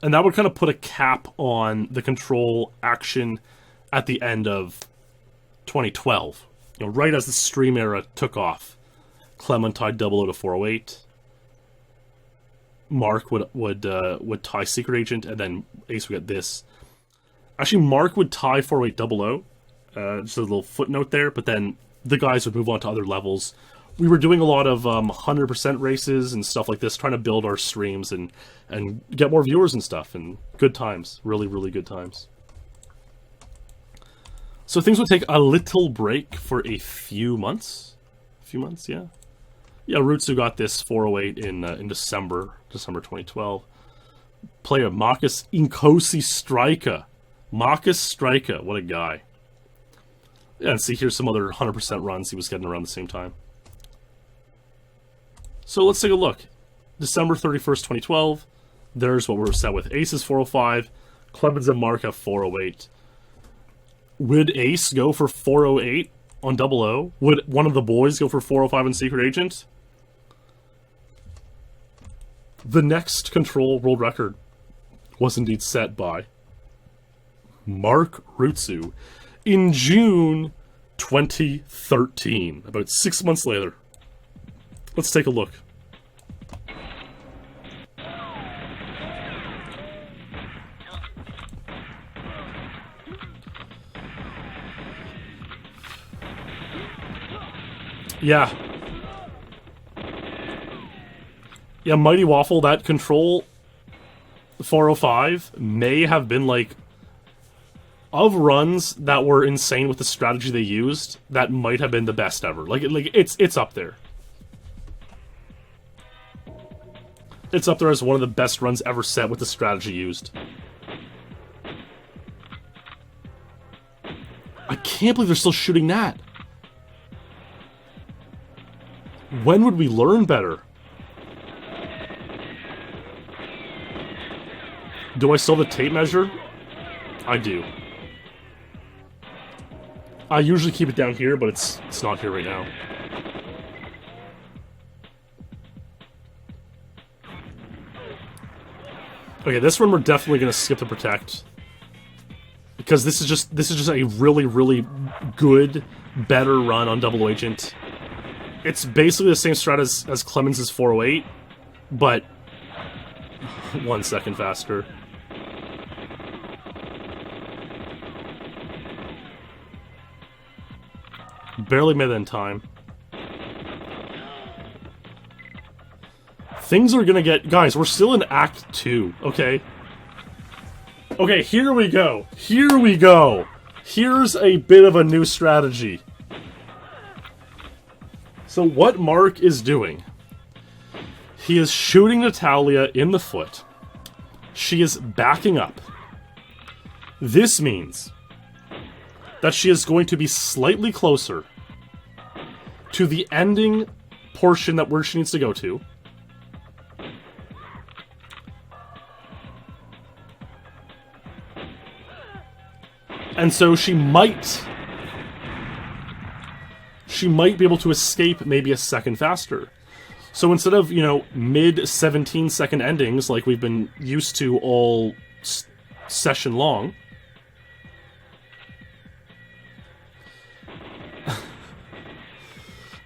And that would kind of put a cap on the Control action at the end of 2012. Right as the stream era took off. Clem tied 00 to 408. Marc would tie Secret Agent, and then Ace would get this. Actually, Marc would tie 40800. Just a little footnote there, but then the guys would move on to other levels. We were doing a lot of 100% races and stuff like this, trying to build our streams and get more viewers and stuff, and good times. Really, really good times. So things would take a little break for a few months. Yeah. Yeah, Rützou got this 408 in December 2012. Player Marcus Inkosi Striker. Marcus Striker, what a guy. Yeah, and see, here's some other 100% runs he was getting around the same time. So let's take a look. December 31st, 2012. There's what we're set with. Ace is 405. Clemens and Marc have 408. Would Ace go for 408 on 00? Would one of the boys go for 405 in Secret Agent? The next Control world record was indeed set by Marc Rützou in June 2013, about 6 months later. Let's take a look. Yeah. Yeah, Mighty Waffle, that Control 405 may have been of runs that were insane with the strategy they used, that might have been the best ever. It's up there. It's up there as one of the best runs ever set with the strategy used. I can't believe they're still shooting that. When would we learn better? Do I still have the tape measure? I do. I usually keep it down here, but it's not here right now. Okay, this one we're definitely gonna skip the protect, because this is just a really, really good, better run on Double Agent. It's basically the same strat as Clemens' 408, but 1 second faster. Barely made it in time. Things are gonna get... Guys, we're still in Act 2, okay? Okay, here we go. Here we go. Here's a bit of a new strategy. So what Marc is doing... He is shooting Natalia in the foot. She is backing up. This means that she is going to be slightly closer to the ending portion that where she needs to go to. And so she might be able to escape maybe a second faster. So instead of, mid 17-second endings like we've been used to all session long,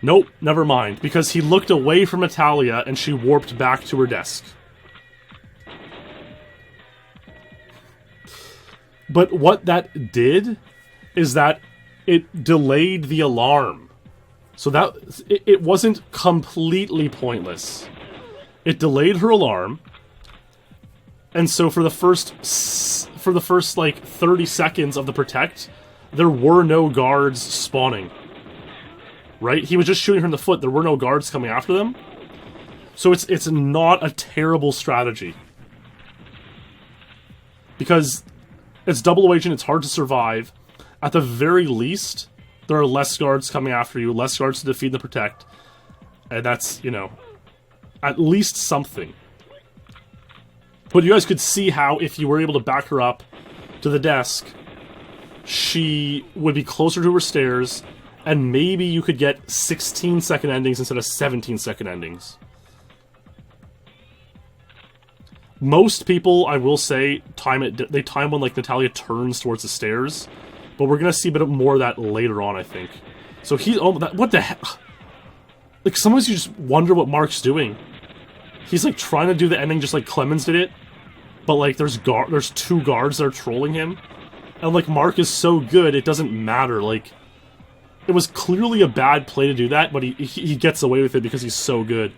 nope, never mind, because he looked away from Natalia and she warped back to her desk. But what that did is that it delayed the alarm. So that it wasn't completely pointless. It delayed her alarm. And so for the first like 30 seconds of the protect, there were no guards spawning. Right? He was just shooting her in the foot. There were no guards coming after them. So it's not a terrible strategy. Because it's double agent, it's hard to survive. At the very least, there are less guards coming after you, less guards to defeat the protect. And that's, at least something. But you guys could see how if you were able to back her up to the desk, she would be closer to her stairs, and maybe you could get 16-second endings instead of 17-second endings. Most people, I will say, they time when, like, Natalia turns towards the stairs. But we're gonna see a bit more of that later on, I think. So what the heck? Like, sometimes you just wonder what Marc's doing. He's, like, trying to do the ending just like Clemens did it. But, like, there's two guards that are trolling him. And, like, Marc is so good, it doesn't matter. Like, it was clearly a bad play to do that, but he gets away with it because he's so good.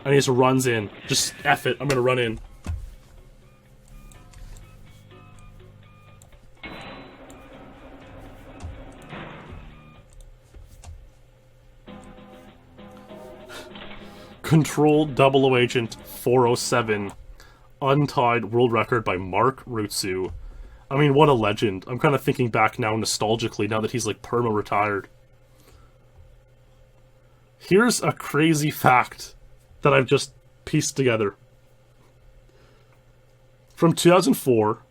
And he just runs in. Just F it, I'm gonna run in. Control Double Agent 407. Untied world record by Marc Rützou. I mean, what a legend. I'm kind of thinking back now nostalgically, now that he's, like, perma-retired. Here's a crazy fact that I've just pieced together. From 2004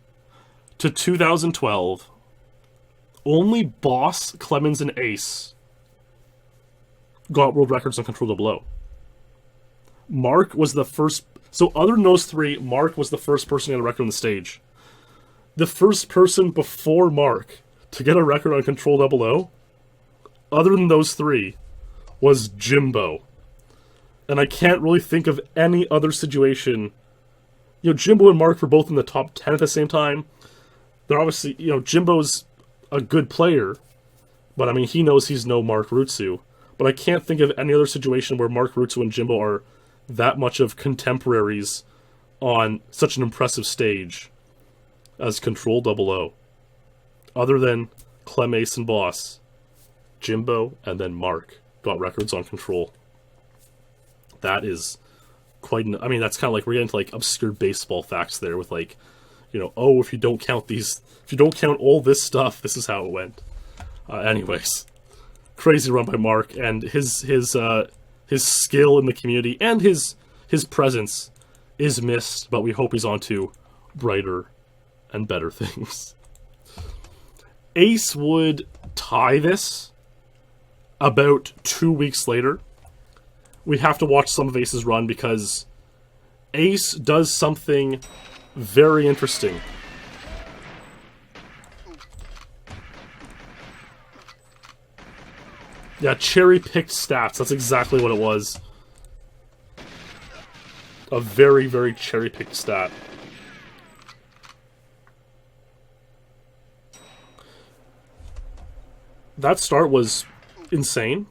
to 2012, only Boss, Clemens, and Ace got world records on Control Double O. Marc was the first... So other than those three, Marc was the first person to get a record on the stage. The first person before Marc to get a record on Control Double O, other than those three, was Jimbo. And I can't really think of any other situation. Jimbo and Marc were both in the top 10 at the same time. They're obviously, Jimbo's a good player, but I mean, he knows he's no Marc Rützou. But I can't think of any other situation where Marc Rützou and Jimbo are that much of contemporaries on such an impressive stage as Control Double O. Other than Clem, Ace, and Boss, Jimbo, and then Marc got records on Control. That is quite... I mean, that's kind of like... We're getting into, like, obscure baseball facts there with, like, if you don't count these... If you don't count all this stuff, this is how it went. Anyways. Crazy run by Marc, and his skill in the community and his presence is missed, but we hope he's on to brighter and better things. Ace would tie this about 2 weeks later. We have to watch some of Ace's run because Ace does something very interesting. Yeah, cherry-picked stats. That's exactly what it was. A very, very cherry-picked stat. That start was insane.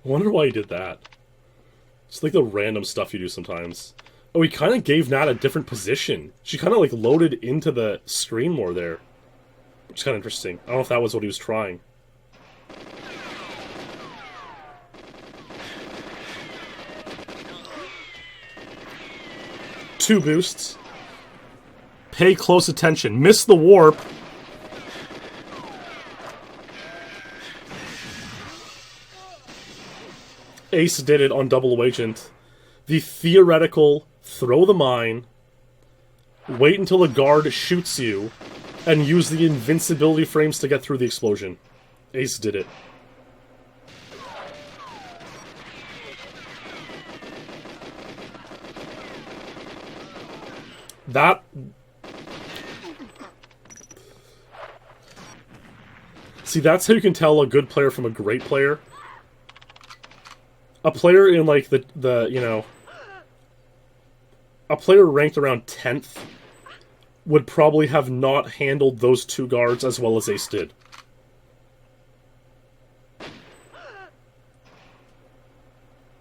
I wonder why he did that. It's like the random stuff you do sometimes. Oh, he kind of gave Nat a different position. She kind of like loaded into the screen more there. Which is kind of interesting. I don't know if that was what he was trying. Two boosts. Pay close attention. Miss the warp. Ace did it on double agent. The theoretical throw the mine, wait until the guard shoots you, and use the invincibility frames to get through the explosion. Ace did it. That... See, that's how you can tell a good player from a great player. A player in, like, the you know... A player ranked around 10th would probably have not handled those two guards as well as Ace did.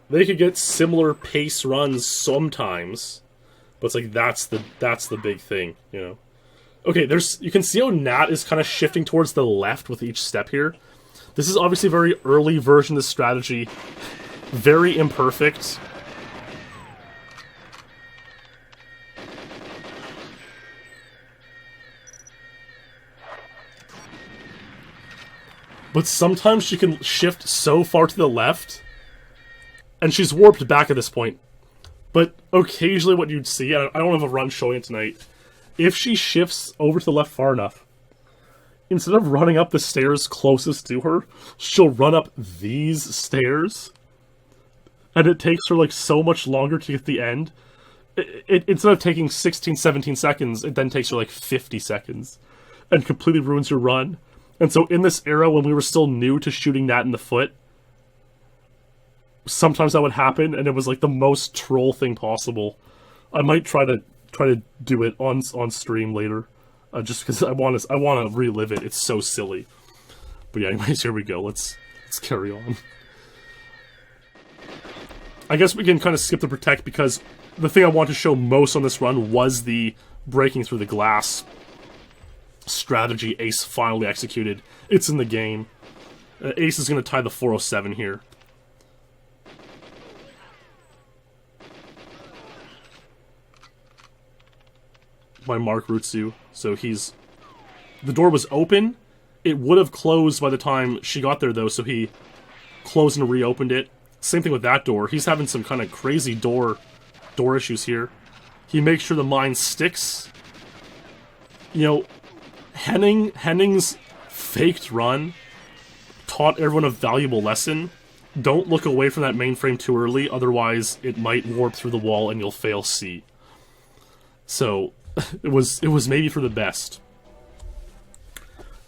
They could get similar pace runs sometimes, but it's like that's the big thing, you know. Okay, you can see how Nat is kind of shifting towards the left with each step here. This is obviously a very early version of the strategy, very imperfect. But sometimes she can shift so far to the left, and she's warped back at this point. But occasionally what you'd see, I don't have a run showing it tonight, if she shifts over to the left far enough, instead of running up the stairs closest to her, she'll run up these stairs, and it takes her like so much longer to get to the end. Instead of taking 16, 17 seconds, it then takes her like 50 seconds, and completely ruins your run. And so in this era, when we were still new to shooting Nat in the foot, sometimes that would happen, and it was like the most troll thing possible. I might try to do it on stream later, just because I want to relive it. It's so silly. But yeah, anyways, here we go. Let's carry on. I guess we can kind of skip the protect, because the thing I want to show most on this run was the breaking through the glass strategy Ace finally executed. It's in the game. Ace is going to tie the 407 here. By Marc Rützou. So he's... The door was open. It would have closed by the time she got there, though, so he closed and reopened it. Same thing with that door. He's having some kind of crazy door issues here. He makes sure the mine sticks. You know, Henning's faked run taught everyone a valuable lesson. Don't look away from that mainframe too early, otherwise it might warp through the wall and you'll fail C. So, it was maybe for the best.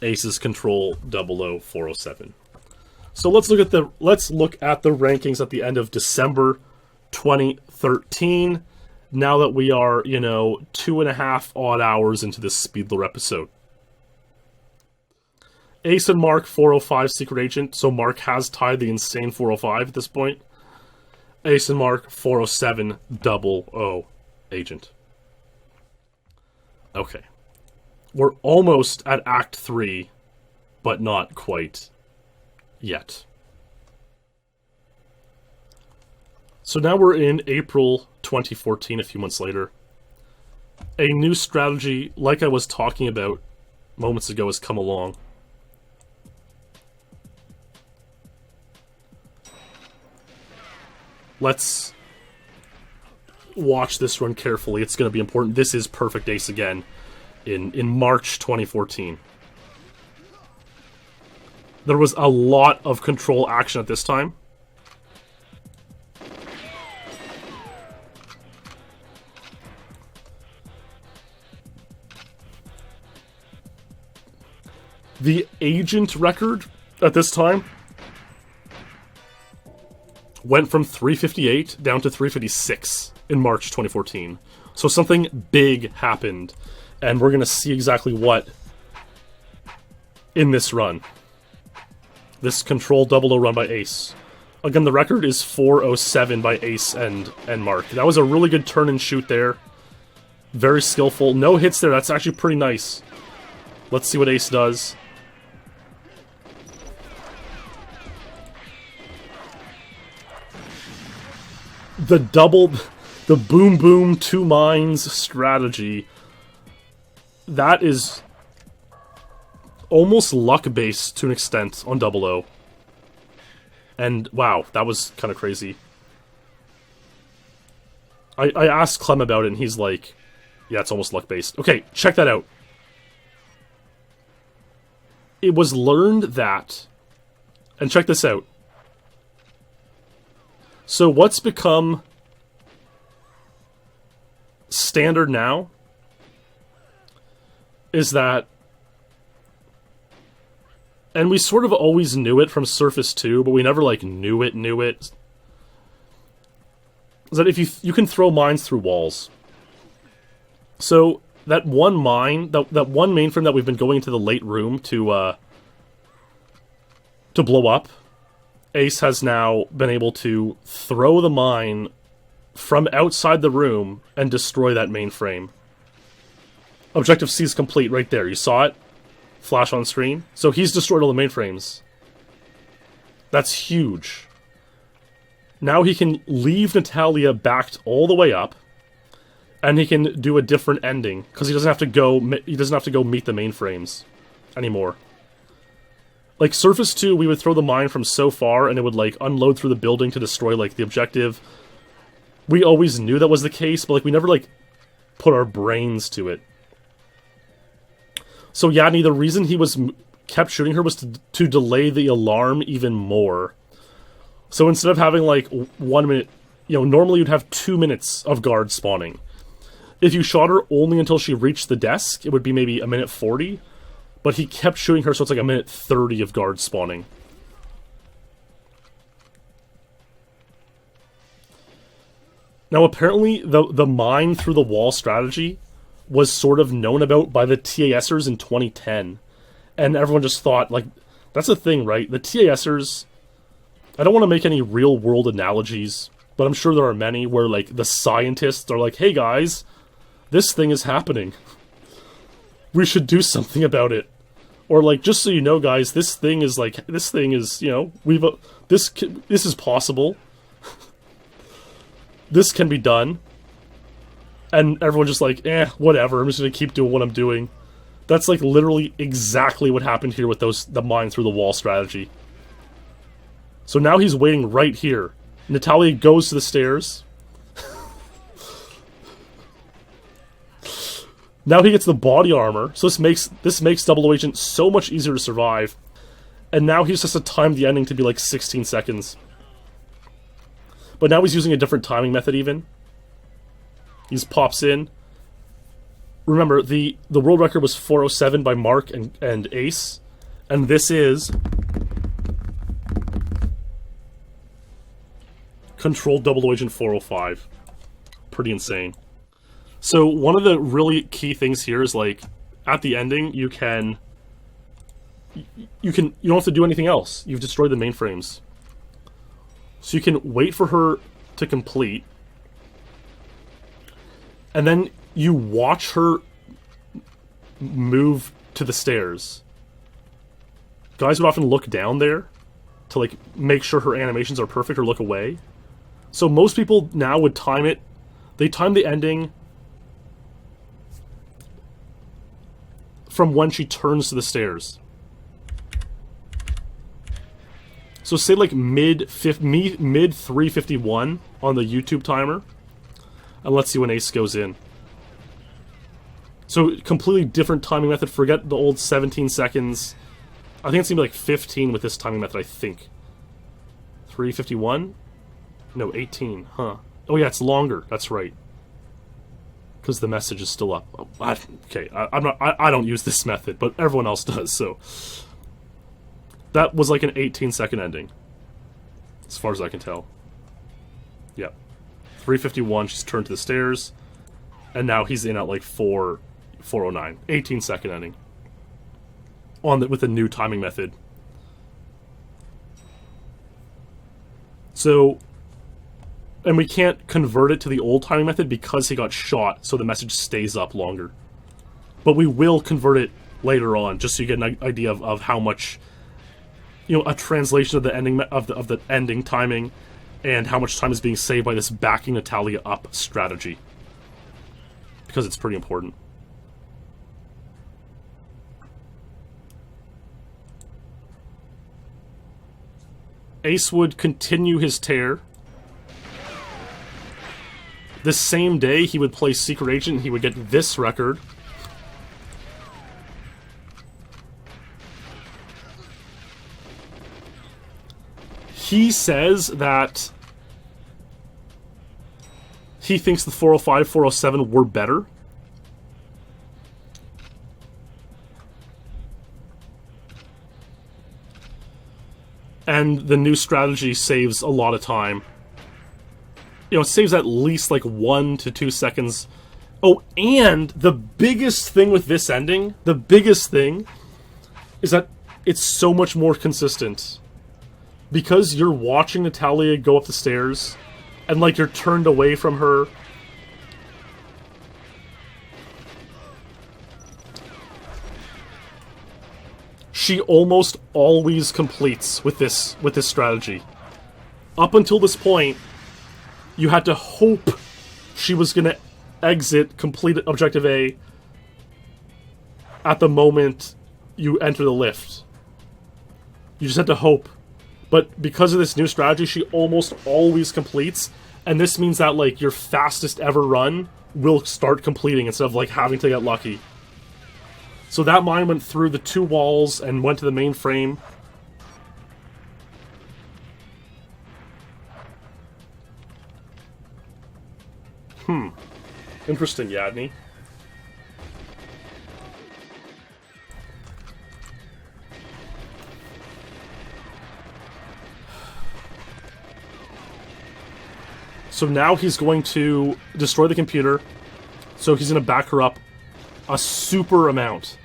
Ace's control 00407. So let's look at the rankings at the end of December 2013. Now that we are, 2.5 odd hours into this SpeedLore episode. Ace and Marc 405 Secret Agent, so Marc has tied the insane 405 at this point. Ace and Marc 407 00 Agent. Okay. We're almost at Act 3, but not quite yet. So now we're in April 2014, a few months later. A new strategy, like I was talking about moments ago, has come along. Let's watch this run carefully. It's going to be important. This is Perfect Ace again in March 2014. There was a lot of control action at this time. The agent record at this time went from 358 down to 356 in March 2014. So something big happened, and we're going to see exactly what in this run. This control 00 run by Ace. Again, the record is 4:07 by Ace and Marc. That was a really good turn and shoot there. Very skillful. No hits there. That's actually pretty nice. Let's see what Ace does. The boom boom 2 mines strategy. That is almost luck-based to an extent on 00. And wow, that was kind of crazy. I asked Clem about it, and he's like, yeah, it's almost luck-based. Okay, check that out. It was learned that... And check this out. So what's become standard now is that... And we sort of always knew it from Surface 2, but we never, like, knew it. Is that if you can throw mines through walls. So, that one mine, that one mainframe that we've been going to the late room to blow up, Ace has now been able to throw the mine from outside the room and destroy that mainframe. Objective C is complete right there. You saw it? Flash on screen. So he's destroyed all the mainframes. That's huge. Now he can leave Natalia backed all the way up, and he can do a different ending because he doesn't have to go. He doesn't have to go meet the mainframes anymore. Like Surface 2, we would throw the mine from so far, and it would like unload through the building to destroy like the objective. We always knew that was the case, but like we never like put our brains to it. So Yadni, the reason he kept shooting her was to delay the alarm even more. So instead of having like 1 minute, normally you'd have 2 minutes of guards spawning. If you shot her only until she reached the desk, it would be maybe 1:40. But he kept shooting her, so it's like 1:30 of guards spawning. Now apparently the mine through the wall strategy was sort of known about by the TASers in 2010. And everyone just thought, like, that's the thing, right? The TASers, I don't want to make any real-world analogies, but I'm sure there are many where, like, the scientists are like, hey, guys, this thing is happening. We should do something about it. Or, like, just so you know, guys, this thing is, this is possible. This can be done. And everyone's just like, whatever, I'm just gonna keep doing what I'm doing. That's like literally exactly what happened here with the mine through the wall strategy. So now he's waiting right here. Natalia goes to the stairs. Now he gets the body armor, so this makes Double Agent so much easier to survive. And now he just has to time the ending to be like 16 seconds. But now he's using a different timing method even. He just pops in. Remember, the world record was 4:07 by Marc and Ace. And this is... Controlled Double Agent 4:05. Pretty insane. So one of the really key things here is, like, at the ending, you don't have to do anything else. You've destroyed the mainframes. So you can wait for her to complete. And then you watch her move to the stairs. Guys would often look down there to, like, make sure her animations are perfect or look away. So most people now would time it. They time the ending from when she turns to the stairs. So say like mid 3:51 on the YouTube timer. And let's see when Ace goes in. So, completely different timing method. Forget the old 17 seconds. I think it's going to be like 15 with this timing method, I think. 3:51? No, 18. Huh. Oh yeah, it's longer. That's right. Because the message is still up. Oh, I don't use this method, but everyone else does, so... That was like an 18-second ending. As far as I can tell. Yep. 3:51, she's turned to the stairs, and now he's in at like 4:09. 18-second ending. With a new timing method. So, and we can't convert it to the old timing method because he got shot, so the message stays up longer. But we will convert it later on, just so you get an idea of how much, you know, a translation of the ending of the ending timing, and how much time is being saved by this backing Natalia up strategy. Because it's pretty important. Ace would continue his tear. This same day, he would play Secret Agent, and he would get this record. He says that he thinks the 405, 407 were better. And the new strategy saves a lot of time. You know, it saves at least like 1 to 2 seconds. Oh, and the biggest thing with this ending, the biggest thing, is that it's so much more consistent. Because you're watching Natalia go up the stairs, and like you're turned away from her. She almost always completes with this strategy. Up until this point, you had to hope she was going to exit, complete Objective A at the moment you enter the lift. You just had to hope. But because of this new strategy, she almost always completes, and this means that like your fastest ever run will start completing instead of like having to get lucky. So that mine went through the 2 walls and went to the main frame. Interesting, Yadney. So now he's going to destroy the computer. So he's going to back her up a super amount.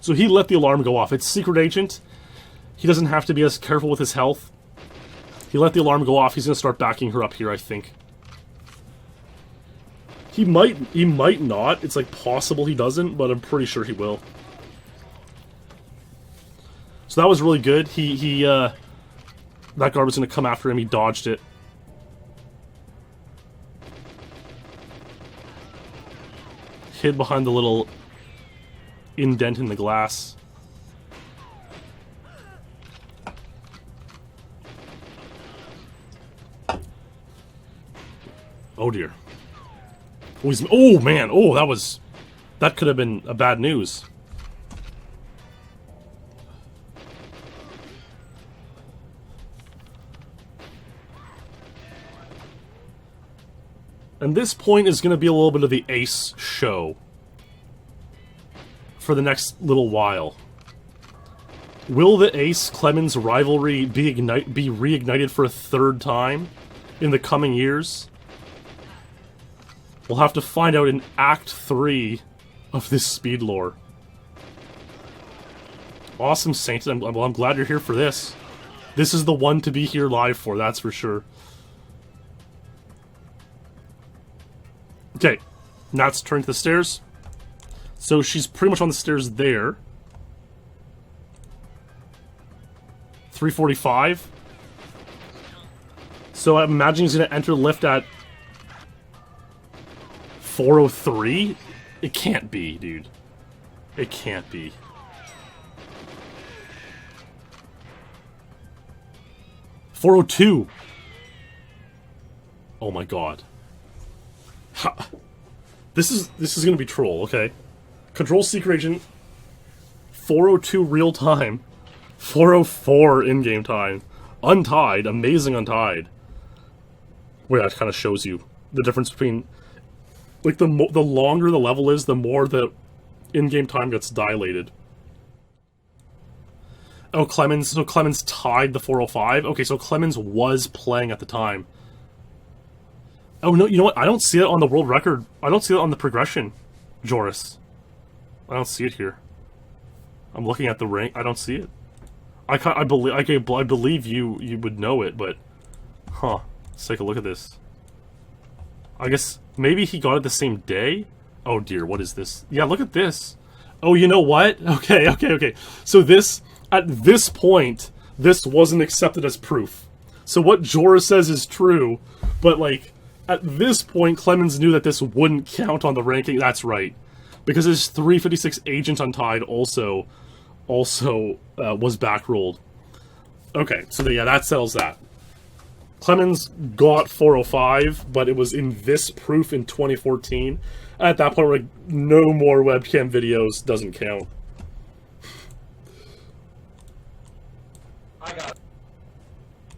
So he let the alarm go off. It's Secret Agent. He doesn't have to be as careful with his health. He let the alarm go off. He's going to start backing her up here, I think. He might not. It's like possible he doesn't, but I'm pretty sure he will. So that was really good. That guard was going to come after him. He dodged it. Hid behind the little indent in the glass. Oh dear. Oh man, that could have been a bad news. And this point is going to be a little bit of the Ace show for the next little while. Will the Ace-Clemens rivalry be reignited for a 3rd time in the coming years? We'll have to find out in Act 3 of this SpeedLore. Awesome, Saint. I'm glad you're here for this. This is the one to be here live for, that's for sure. Okay, Nat's turned to the stairs. So she's pretty much on the stairs there. 345. So I'm imagining he's going to enter the lift at 403? It can't be, dude. It can't be. $402. Oh my god. Ha. This is going to be troll, okay? Control Secret Agent, 402 real time, 404 in-game time. Untied, amazing Untied. Wait, that kind of shows you the difference between, like, the longer the level is, the more the in-game time gets dilated. Oh, Clemens. So Clemens tied the 405. Okay, so Clemens was playing at the time. Oh no, you know what? I don't see it on the world record. I don't see it on the progression, Joris. I don't see it here. I'm looking at the rank. I don't see it. I believe you would know it, but huh? Let's take a look at this. I guess maybe he got it the same day. Oh dear, what is this? Yeah, look at this. Oh, you know what? Okay. So this, at this point, this wasn't accepted as proof. So what Joris says is true, but like at this point, Clemens knew that this wouldn't count on the ranking. That's right, because his 356 agent untied also was backrolled. Okay, so yeah, that settles that. Clemens got 405, but it was in this proof in 2014. At that point, we're like, no more webcam videos, doesn't count. I got it.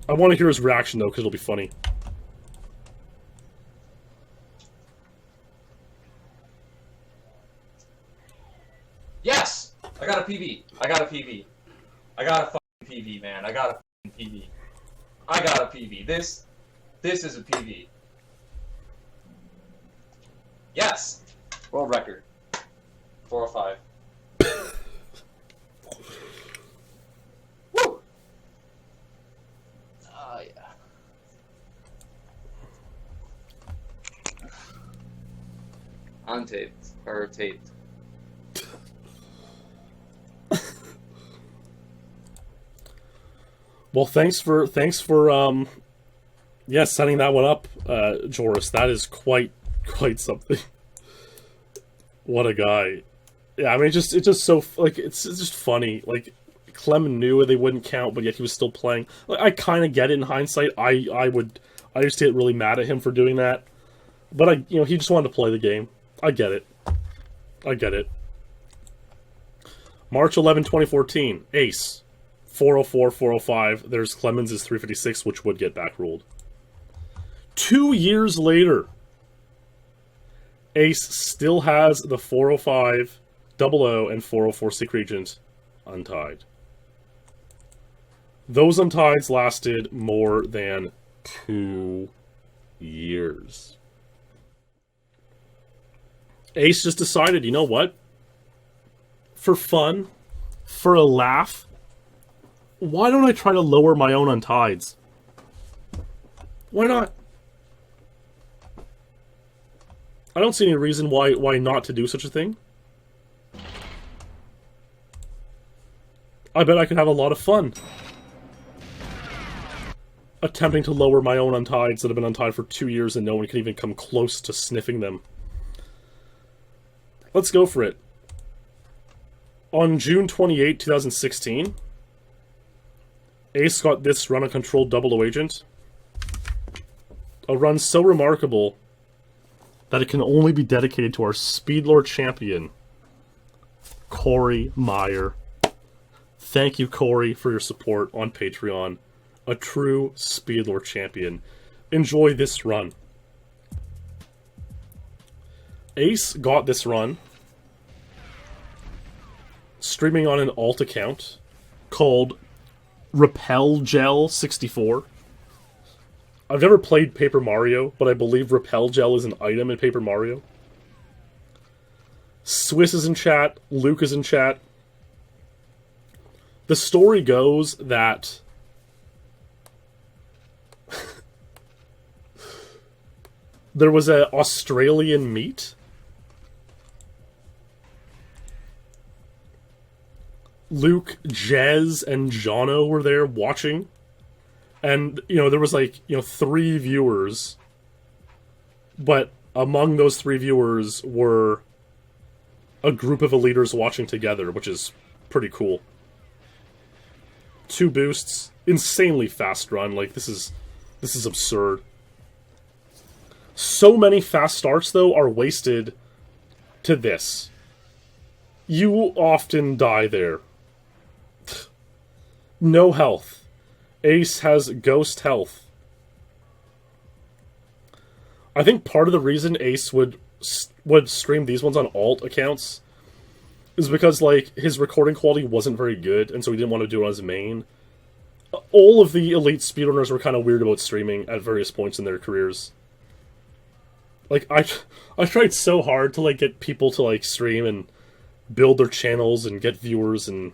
I want to hear his reaction, though, because it'll be funny. Yes! I got a PB. I got a PB. I got a fucking PB, man. I got a fucking PB. I got a PB. This is a PB. Yes! World record. 405. Woo! Oh, yeah. Untaped. Or taped. Well, thanks for yeah, setting that one up, Joris. That is quite something. What a guy. Yeah, I mean, it's just so, like, it's just funny. Like, Clem knew they wouldn't count, but yet he was still playing. Like, I kind of get it in hindsight. I used to get really mad at him for doing that, but he just wanted to play the game. I get it. March 11, 2014, Ace. 404, 405. There's Clemens' 356, which would get back ruled. 2 years later, Ace still has the 405, 00, and 404 Secret Agent untied. Those untieds lasted more than 2 years. Ace just decided, you know what? For fun, for a laugh, why don't I try to lower my own untieds? Why not? I don't see any reason why not to do such a thing. I bet I could have a lot of fun attempting to lower my own untieds that have been untied for 2 years and no one can even come close to sniffing them. Let's go for it. On June 28, 2016... Ace got this run on controlled 00 agent. A run so remarkable that it can only be dedicated to our SpeedLore champion, Corey Meyer. Thank you, Corey, for your support on Patreon. A true SpeedLore champion. Enjoy this run. Ace got this run streaming on an alt account called Repel Gel 64. I've never played Paper Mario, but I believe Repel Gel is an item in Paper Mario. Swiss is in chat. Luke is in chat. The story goes that there was an Australian meet. Luke, Jez, and Jono were there watching. And, there was 3 viewers. But among those 3 viewers were a group of eliters watching together, which is pretty cool. 2 boosts, insanely fast run. Like, this is absurd. So many fast starts, though, are wasted to this. You often die there. No health. Ace has ghost health. I think part of the reason Ace would stream these ones on alt accounts is because, like, his recording quality wasn't very good, and so he didn't want to do it on his main. All of the elite speedrunners were kind of weird about streaming at various points in their careers. Like, I tried so hard to, like, get people to, like, stream and build their channels and get viewers and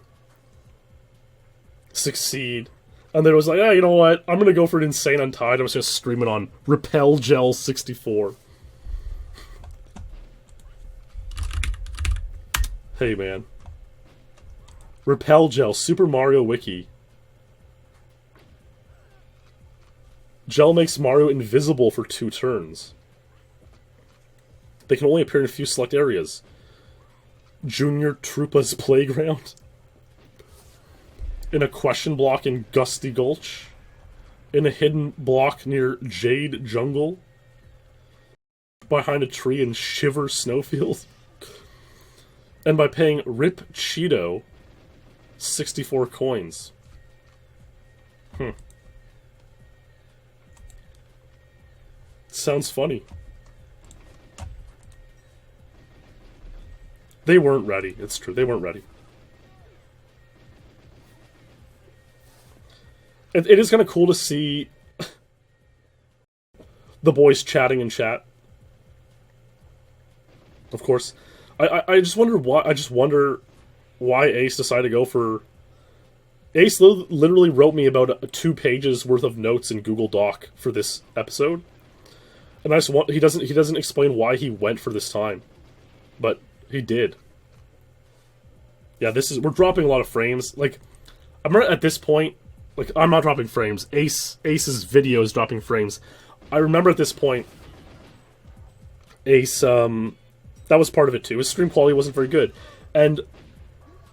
succeed. And then it was like, you know what? I'm gonna go for an insane Untied. I'm just gonna stream it on Repel Gel 64. Hey, man. Repel Gel, Super Mario Wiki. Gel makes Mario invisible for 2 turns. They can only appear in a few select areas. Junior Troopa's Playground. In a question block in Gusty Gulch. In a hidden block near Jade Jungle. Behind a tree in Shiver Snowfield. And by paying Rip Cheeto 64 coins. Sounds funny. They weren't ready. It's true. They weren't ready. It is kind of cool to see the boys chatting in chat. Of course. I just wonder why. I just wonder why Ace decided to go for. Ace literally wrote me about 2 pages worth of notes in Google Doc for this episode, and I just want he doesn't explain why he went for this time, but he did. Yeah, we're dropping a lot of frames. Like, I'm at this point. Like, I'm not dropping frames. Ace's video is dropping frames. I remember at this point, Ace that was part of it too. His stream quality wasn't very good. And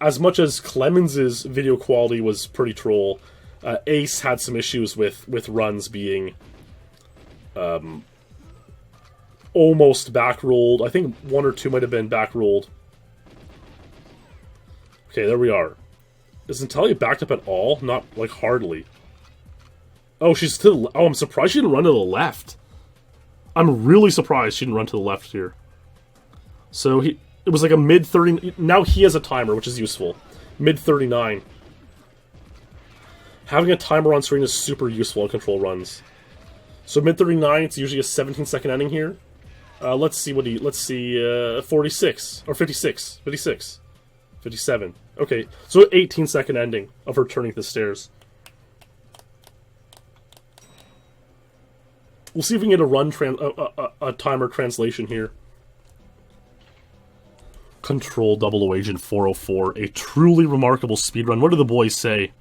as much as Clemens' video quality was pretty troll, Ace had some issues with runs being almost back-rolled. I think 1 or 2 might have been back-rolled. Okay, there we are. Is Natalia backed up at all? Not, like, hardly. Oh, she's still... Oh, I'm surprised she didn't run to the left. I'm really surprised she didn't run to the left here. So it was like a mid-30... Now he has a timer, which is useful. Mid-39. Having a timer on screen is super useful in control runs. So mid-39, it's usually a 17-second ending here. Let's see what he... Let's see... 46. Or 56. 56. 57. Okay, so 18-second ending of her turning the stairs. We'll see if we can get a run a timer translation here. Control 00 Agent 404, a truly remarkable speedrun. What do the boys say?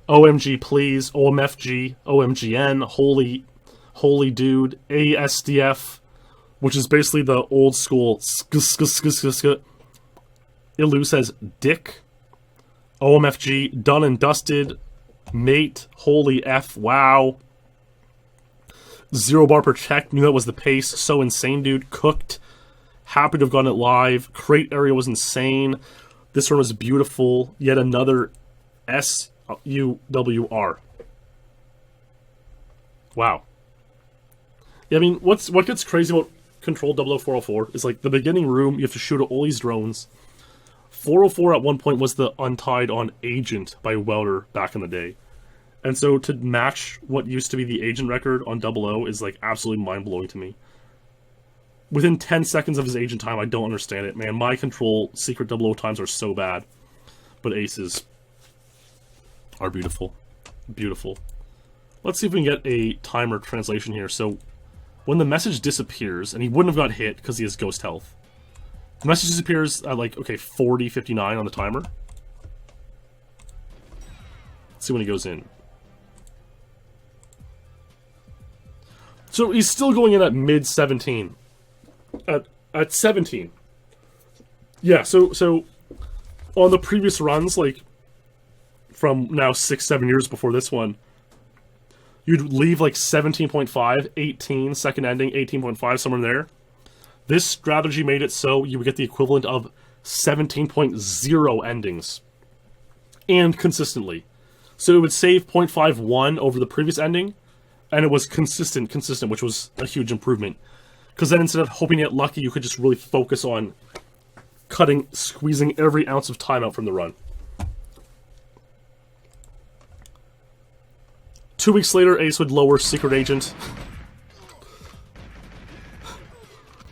OMG please, OMFG, OMGN, holy dude, ASDF, which is basically the old school Ilu says dick, OMFG, done and dusted, mate, holy F, wow. 0 bar per check, knew that was the pace, so insane dude, cooked. Happy to have gotten it live. Crate area was insane. This one was beautiful. Yet another SUWR. Wow. Yeah, I mean, what gets crazy about Control 00404 is, like, the beginning room, you have to shoot at all these drones. 404 at one point was the Untied on Agent by Welder back in the day. And so to match what used to be the Agent record on 00 is, like, absolutely mind-blowing to me. Within 10 seconds of his Agent time, I don't understand it. Man, my Control Secret 00 times are so bad. But Aces are beautiful. Beautiful. Let's see if we can get a timer translation here. So, when the message disappears, and he wouldn't have got hit because he has Ghost Health. The message disappears at, like, okay, 40:59 on the timer. Let's see when he goes in. So, he's still going in at mid-17. At 17. Yeah, so on the previous runs, like, from now 6-7 years before this one, you'd leave like 17.5, 18, second ending, 18.5, somewhere in there. This strategy made it so you would get the equivalent of 17.0 endings. And consistently. So it would save 0.51 over the previous ending, and it was consistent, which was a huge improvement. Because then instead of hoping to get lucky, you could just really focus on squeezing every ounce of time out from the run. 2 weeks later, Ace would lower Secret Agent.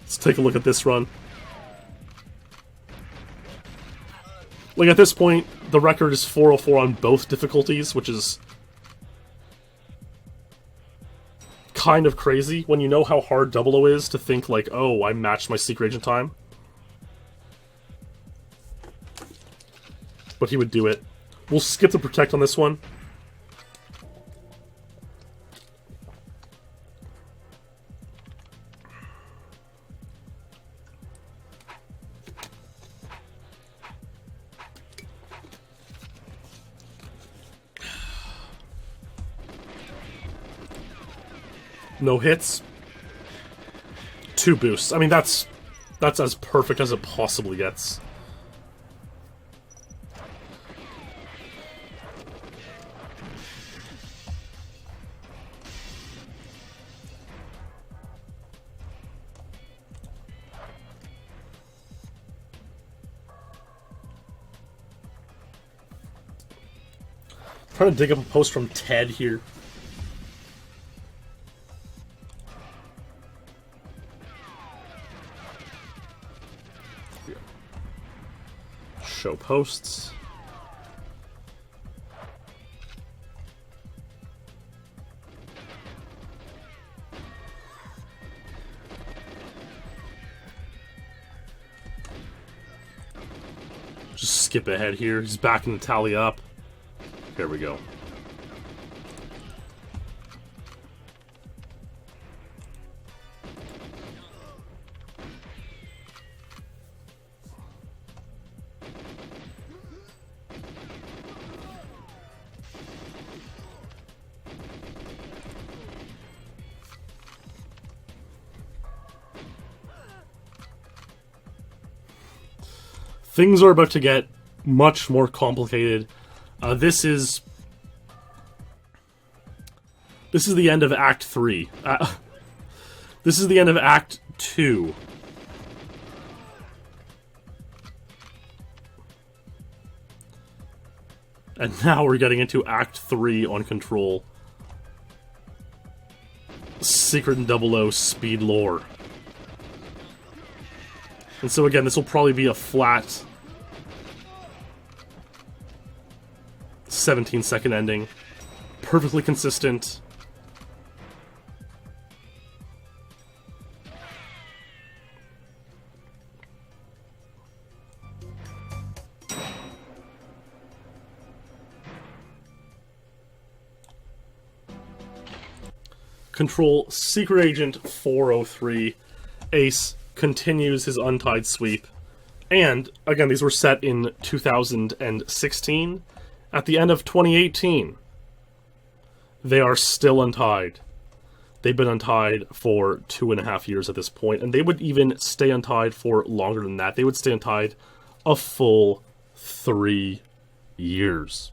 Let's take a look at this run. Like, at this point, the record is 404 on both difficulties, which is kind of crazy when you know how hard 00 is to think, like, oh, I matched my Secret Agent time. But he would do it. We'll skip the Protect on this one. No hits. 2 boosts. I mean, that's as perfect as it possibly gets. Trying to dig up a post from Ted here. Show posts. Just skip ahead here. He's backing the tally up. There we go. Things are about to get much more complicated. This is the end of Act 3. This is the end of Act 2. And now we're getting into Act 3 on Control. Secret and 00 SpeedLore. And so again, this will probably be a flat 17-second ending. Perfectly consistent. Control Secret Agent 403. Ace continues his untied sweep. And, again, these were set in 2016. At the end of 2018, they are still untied. They've been untied for 2.5 years at this point, and they would even stay untied for longer than that. They would stay untied a full 3 years.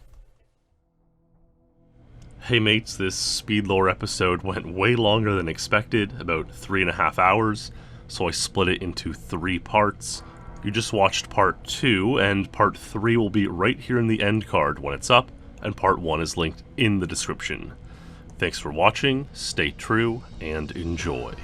Hey mates, this SpeedLore episode went way longer than expected, about 3.5 hours. So I split it into 3 parts. You just watched part 2, and part 3 will be right here in the end card when it's up, and part 1 is linked in the description. Thanks for watching, stay true, and enjoy.